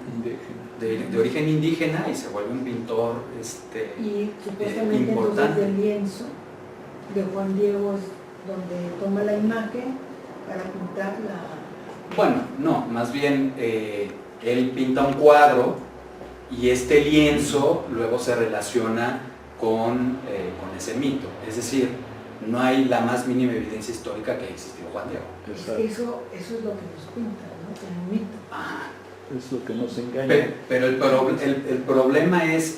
de origen indígena, y se vuelve un pintor Y supuestamente importante. entonces del lienzo de Juan Diego es donde toma la imagen para pintarla. Bueno, no, más bien él pinta un cuadro y este lienzo luego se relaciona con ese mito. Es decir, no hay la más mínima evidencia histórica que existió Juan Diego. Es que eso es lo que nos pinta, ¿no? Como un mito. Ajá. Es lo que nos engaña. Pero el problema es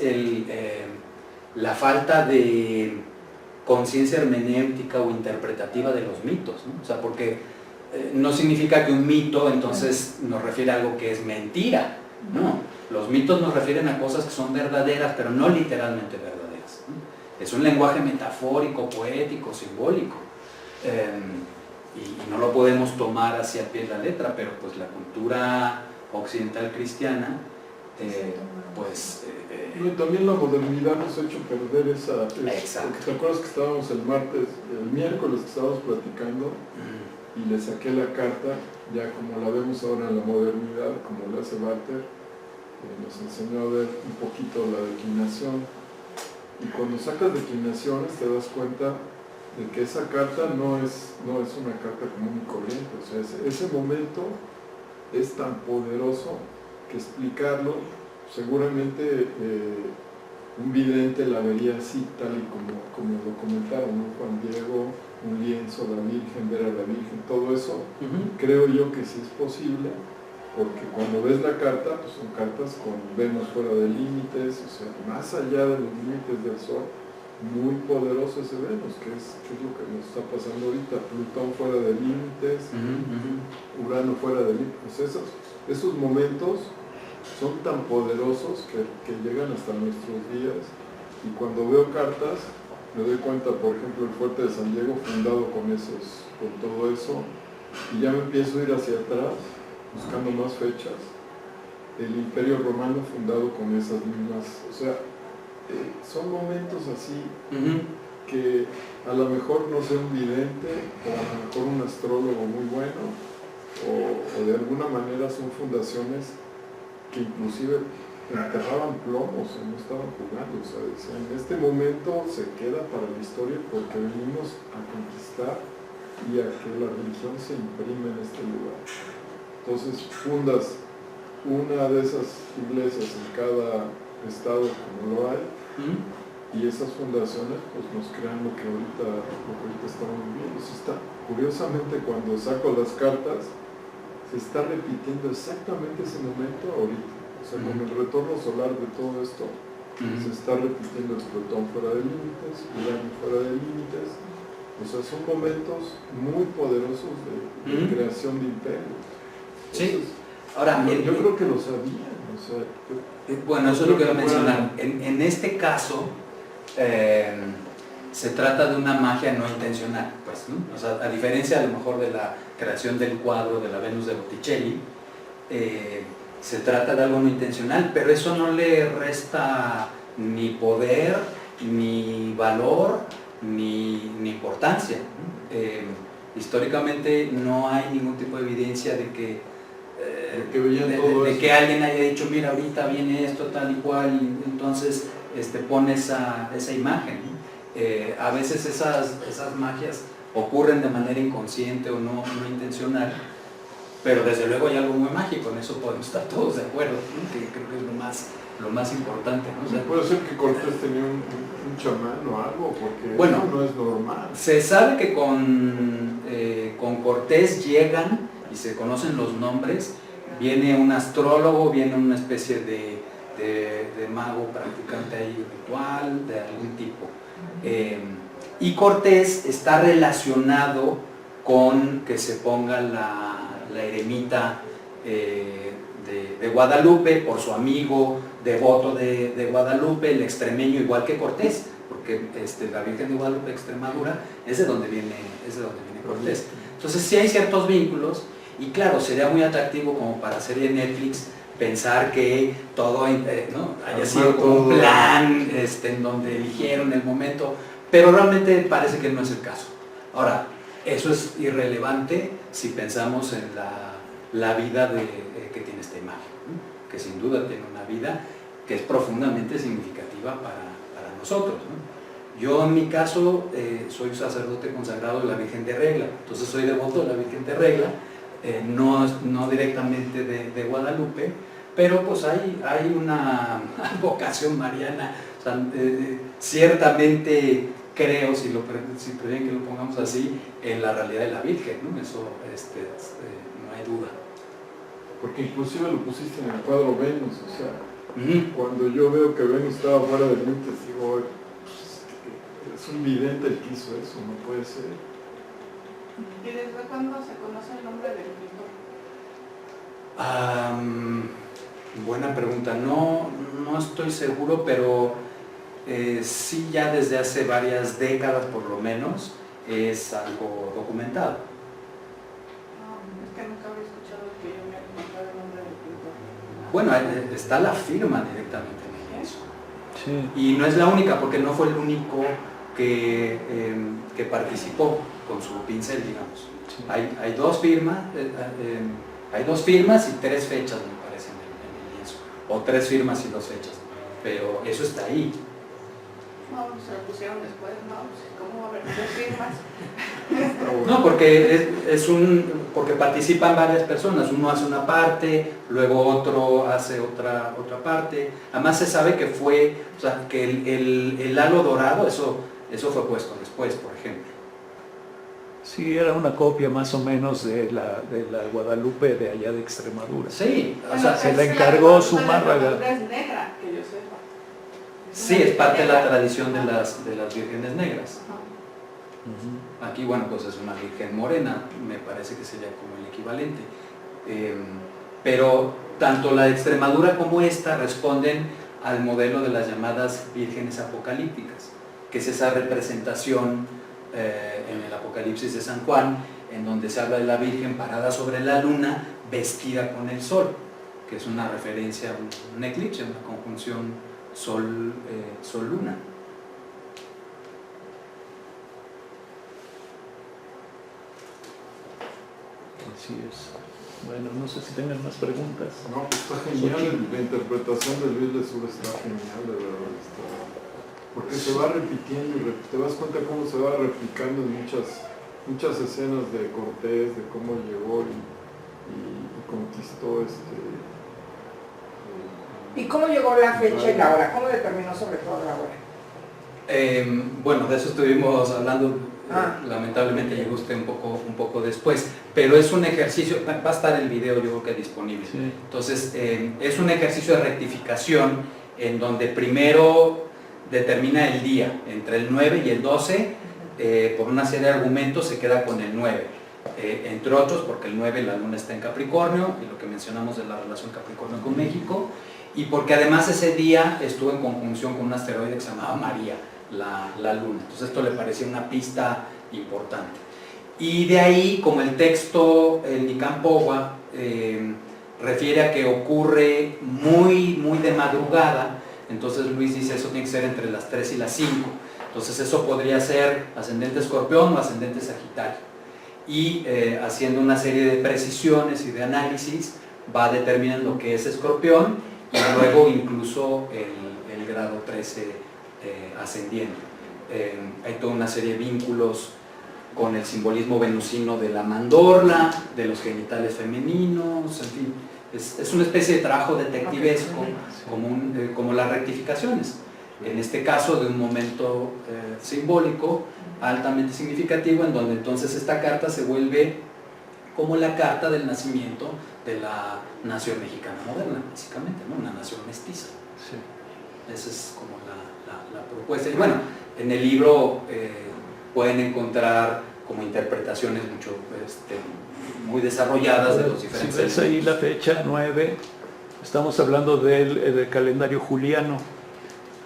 la falta de conciencia hermenéutica o interpretativa de los mitos, ¿no? O sea, porque no significa que un mito entonces nos refiere a algo que es mentira, no. Los mitos nos refieren a cosas que son verdaderas, pero no literalmente verdaderas, ¿no? Es un lenguaje metafórico, poético, simbólico, y no lo podemos tomar hacia el pie de la letra, pero pues la cultura occidental cristiana, No, y también la modernidad nos ha hecho perder esa... Exacto. ¿Te acuerdas que estábamos el miércoles que estábamos platicando y le saqué la carta, ya como la vemos ahora en la modernidad, como la hace Walter, nos enseñó a ver un poquito la declinación, y cuando sacas declinaciones te das cuenta de que esa carta no es una carta común y corriente. O sea, ese momento es tan poderoso que explicarlo, seguramente un vidente la vería así, tal y como lo comentaron, ¿no? Juan Diego, un lienzo, la Virgen, ver a la Virgen, todo eso, creo yo que sí es posible, porque cuando ves la carta, pues son cartas con Venus fuera de límites, o sea, más allá de los límites del Sol, muy poderoso ese Venus, que es lo que nos está pasando ahorita. Plutón fuera de límites, Urano fuera de límites. Esos momentos son tan poderosos que llegan hasta nuestros días, y cuando veo cartas me doy cuenta, por ejemplo, el fuerte de San Diego fundado con todo eso, y ya me empiezo a ir hacia atrás buscando más fechas, el Imperio Romano fundado con esas mismas, o sea, son momentos así que a lo mejor no sé un vidente, o a lo mejor un astrólogo muy bueno, o de alguna manera son fundaciones que inclusive enterraban plomos, o no estaban jugando, o sea, decían, este momento se queda para la historia porque venimos a conquistar y a que la religión se imprime en este lugar. Entonces fundas una de esas iglesias en cada estado como lo hay, y esas fundaciones pues nos crean lo que ahorita estamos viviendo. Curiosamente, cuando saco las cartas, se está repitiendo exactamente ese momento ahorita. O sea, con el retorno solar de todo esto, se está repitiendo el Plutón fuera de límites, Urano fuera de límites. O sea, son momentos muy poderosos de creación de imperios. Entonces, sí. Ahora, yo creo que lo sabían. O sea, bueno, eso es lo que voy a mencionar. En este caso, se trata de una magia no intencional, pues, ¿no? O sea, a diferencia a lo mejor de la creación del cuadro de la Venus de Botticelli, se trata de algo no intencional, pero eso no le resta ni poder, ni valor, ni importancia, ¿no? Históricamente no hay ningún tipo de evidencia de que veían todo de eso. que alguien haya dicho, mira, ahorita viene esto tal y cual, y entonces pone esa imagen, ¿no? A veces esas magias ocurren de manera inconsciente o no intencional, pero desde luego hay algo muy mágico, en eso podemos estar todos de acuerdo, ¿no? Que creo que es lo más importante, ¿no? O sea, puede ser que Cortés tenía un chamán o algo, porque bueno, eso no es normal. se sabe que con Cortés llegan y se conocen los nombres, viene un astrólogo, viene una especie de mago practicante ahí ritual, de algún tipo. Y Cortés está relacionado con que se ponga la eremita de Guadalupe por su amigo devoto de Guadalupe, el extremeño, igual que Cortés, porque la Virgen de Guadalupe de Extremadura es de donde viene Cortés. Entonces sí hay ciertos vínculos, y claro, sería muy atractivo como para serie de Netflix pensar que todo ¿no? haya sido como un plan en donde eligieron el momento, pero realmente parece que no es el caso. Ahora, eso es irrelevante si pensamos en la vida que tiene esta imagen, ¿no? Que sin duda tiene una vida que es profundamente significativa para nosotros, ¿no? Yo en mi caso soy sacerdote consagrado de la Virgen de Regla, entonces soy devoto de la Virgen de Regla, no directamente de Guadalupe, pero pues hay una vocación mariana, o sea, ciertamente creo, si prefieren que lo pongamos así, en la realidad de la Virgen, ¿no? Eso no hay duda. Porque inclusive lo pusiste en el cuadro Venus, o sea, cuando yo veo que Venus estaba fuera de límites, digo, pues, es un vidente el que hizo eso, no puede ser. ¿Y desde cuándo se conoce el nombre del pintor? Buena pregunta, no estoy seguro, pero sí, ya desde hace varias décadas por lo menos es algo documentado. Es que nunca había escuchado que yo me encontrara el nombre del pintor. Bueno, está la firma directamente en eso. Sí. Y no es la única, porque no fue el único que participó con su pincel, digamos. Sí. Hay dos firmas, hay 2 firmas y 3 fechas, me parece, en el lienzo. O 3 firmas y 2 fechas. Pero eso está ahí. No, se lo pusieron después, ¿no? ¿Cómo va a haber 3 firmas? No, porque porque participan varias personas. Uno hace una parte, luego otro hace otra parte. Además se sabe que o sea, que el halo dorado, eso fue puesto después, por ejemplo. Sí, era una copia más o menos de la Guadalupe de allá de Extremadura. Sí, o Bueno, sea, se la encargó su márraga. Es negra, que yo sepa. sí, es parte de la tradición de las vírgenes negras. Ajá. Aquí, bueno, pues es una virgen morena, me parece que sería como el equivalente. Pero tanto la de Extremadura como esta responden al modelo de las llamadas vírgenes apocalípticas, que es esa representación en el Apocalipsis de San Juan, en donde se habla de la Virgen parada sobre la luna, vestida con el sol, que es una referencia a un eclipse, una conjunción sol-luna. Así es. Bueno, no sé si tengan más preguntas. No, pues está genial, la interpretación de Luis Lesur está genial, de verdad. Porque se va repitiendo y te das cuenta cómo se va replicando en muchas escenas de Cortés, de cómo llegó y conquistó ¿Y cómo llegó la fecha y la hora? ¿Cómo determinó sobre todo la hora? Bueno, de eso estuvimos hablando, lamentablemente llegó usted un poco después, pero es un ejercicio, va a estar el video yo creo que disponible. Sí. Entonces, es un ejercicio de rectificación en donde primero determina el día, entre el 9 y el 12, por una serie de argumentos se queda con el 9. Entre otros, porque el 9 la luna está en Capricornio, y lo que mencionamos de la relación Capricornio con México, y porque además ese día estuvo en conjunción con un asteroide que se llamaba María, la luna. Entonces esto le parecía una pista importante. Y de ahí, como el texto, el Nicanpowa, refiere a que ocurre muy de madrugada, entonces Luis dice eso tiene que ser entre las 3 y las 5. Entonces eso podría ser ascendente Escorpión o ascendente Sagitario. Y haciendo una serie de precisiones y de análisis, va determinando que es Escorpión, y luego incluso el el grado 13 ascendiente. Hay toda una serie de vínculos con el simbolismo venusino de la mandorla, de los genitales femeninos, en fin, es una especie de trabajo detectivesco como las rectificaciones. En este caso de un momento simbólico altamente significativo, en donde entonces esta carta se vuelve como la carta del nacimiento de la nación mexicana moderna, básicamente, ¿no? Una nación mestiza. Sí. Esa es como la propuesta. Y bueno, en el libro pueden encontrar como interpretaciones muy desarrolladas de los diferentes Si ves ahí la fecha 9, estamos hablando del calendario juliano.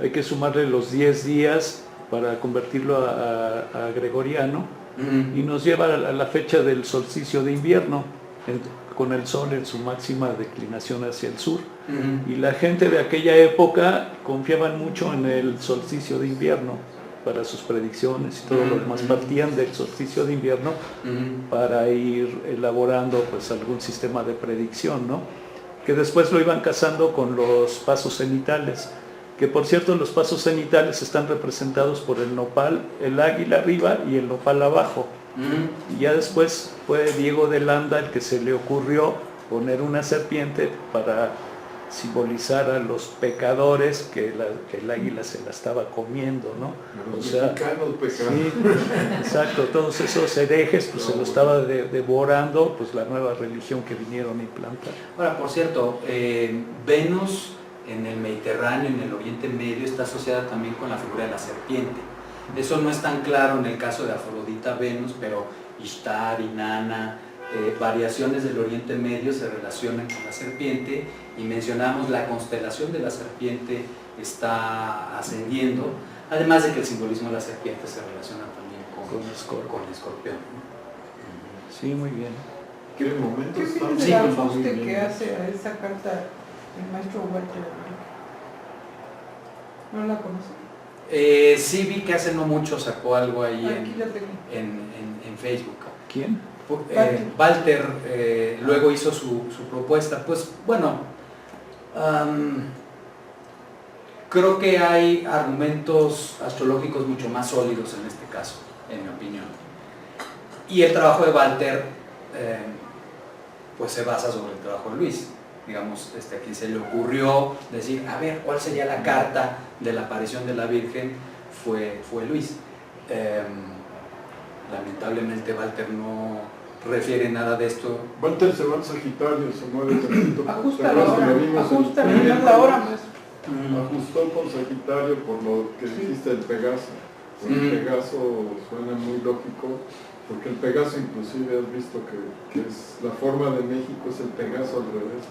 Hay que sumarle los 10 días para convertirlo a gregoriano, y nos lleva a la fecha del solsticio de invierno, con el sol en su máxima declinación hacia el sur. Y la gente de aquella época confiaban mucho en el solsticio de invierno para sus predicciones y todo lo demás. Partían del solsticio de invierno para ir elaborando pues algún sistema de predicción, ¿no? Que después lo iban casando con los pasos cenitales, que por cierto los pasos cenitales están representados por el nopal, el águila arriba y el nopal abajo. Y ya después fue Diego de Landa el que se le ocurrió poner una serpiente para simbolizar a los pecadores que el águila se la estaba comiendo, ¿no? Los mexicanos pecados. Sí, exacto, todos esos herejes pues se lo estaba devorando pues la nueva religión que vinieron a implantar. Ahora, por cierto, Venus en el Mediterráneo, en el Oriente Medio, está asociada también con la figura de la serpiente. Eso no es tan claro en el caso de Afrodita Venus, pero Ishtar, Inanna, variaciones del Oriente Medio se relacionan con la serpiente, y mencionamos la constelación de la serpiente está ascendiendo, además de que el simbolismo de la serpiente se relaciona también con el escorpión, ¿no? Sí, muy bien. ¿Qué momento ¿Qué está? opinas Sí, del por favor. ajuste que hace a esa carta el maestro Walter? ¿No la conoce? Sí vi que hace no mucho sacó algo ahí Aquí la tengo. en Facebook. ¿Quién? Walter luego hizo su propuesta. Pues bueno, creo que hay argumentos astrológicos mucho más sólidos en este caso, en mi opinión. Y el trabajo de Walter pues se basa sobre el trabajo de Luis. Digamos, a quien se le ocurrió decir, a ver, ¿cuál sería la carta de la aparición de la Virgen? Fue Luis. Lamentablemente Walter no refiere nada de esto. Walter se va al Sagitario, se mueve tantito. Ajusta la hora, ajusta la hora más. Ajustó con Sagitario por lo que dijiste del Pegaso. El Pegaso suena muy lógico, porque el Pegaso inclusive has visto que es la forma de México, es el Pegaso al revés.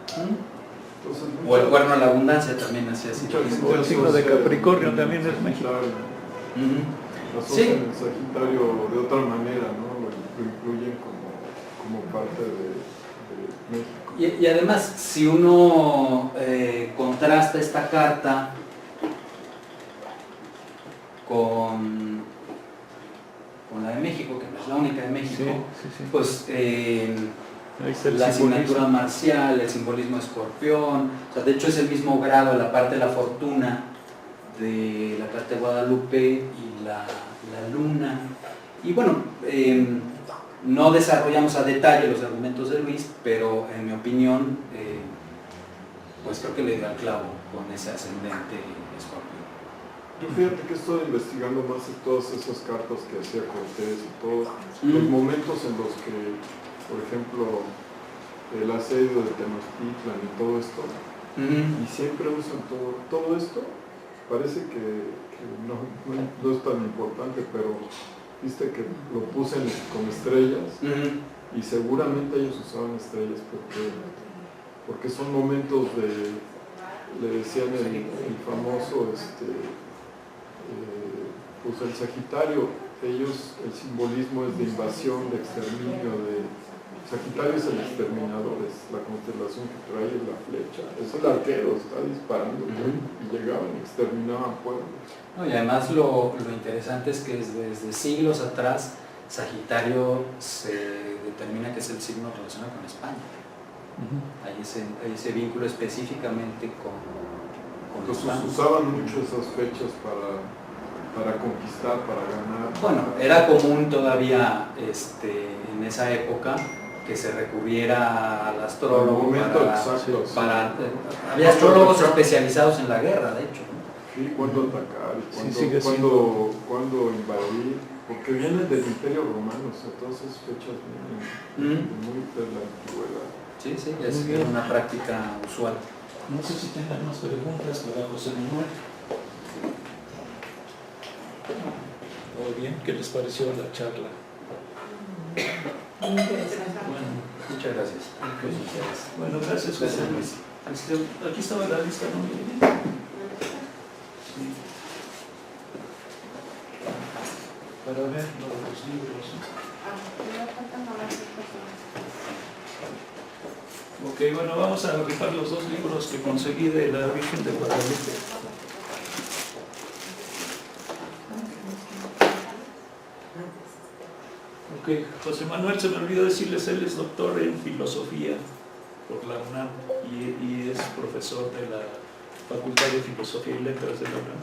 Entonces, O el cuerno a la abundancia también hacía así. O el signo de Capricornio también es México. Asocian el Sagitario de otra manera, ¿no? Lo incluyen como parte de México. Y además, si uno contrasta esta carta con la de México, que no es la única de México, Sí. pues Ahí está el la simbolismo. asignatura marcial, el simbolismo de escorpión, o sea, de hecho es el mismo grado, la parte de la fortuna de la carta de Guadalupe y la luna. Y bueno, no desarrollamos a detalle los argumentos de Luis, pero en mi opinión, pues creo que le dio al clavo con ese ascendente escorpión. Yo fíjate que estoy investigando más de todas esas cartas que hacía Cortés y todos los momentos en los que, por ejemplo, el asedio de Tenochtitlan y todo esto, y siempre usan todo esto. Parece que no es tan importante, pero viste que lo puse con estrellas, y seguramente ellos usaban estrellas porque son momentos le decían el famoso pues el Sagitario, ellos el simbolismo es de invasión, de exterminio, Sagitario es el exterminador, es la constelación que trae la flecha, es el arquero, está disparando, y llegaban y exterminaban pueblos. No, y además lo interesante es que desde siglos atrás Sagitario se determina que es el signo relacionado con España. Hay ese vínculo específicamente Entonces España. usaban mucho esas fechas para conquistar, para ganar. Bueno, era común todavía en esa época que se recurriera al astrólogo momento para, exacto, sí. había astrólogos especializados en la guerra, de hecho, ¿no? Sí, cuándo atacar, Sí, sigue cuándo invadir, porque vienen del Imperio Romano, o sea, todas esas fechas vienen muy de la antigüedad. Sí, sí, Muy es bien. una práctica usual. No sé si tengan más preguntas para José Manuel. ¿Todo bien? ¿Qué les pareció la charla? Muy interesante. Bueno, Muchas gracias. bueno, gracias José Gracias, Luis. Luis. Aquí estaba la lista, ¿no? Miguel? Sí. Para ver los libros. No faltan nomás 6 personas. Ok, bueno, vamos a rifar los 2 libros que conseguí de la Virgen de Guadalupe. Ok, José Manuel, se me olvidó decirles, él es doctor en filosofía por la UNAM y es profesor de la Facultad de Filosofía y Letras de la UNAM.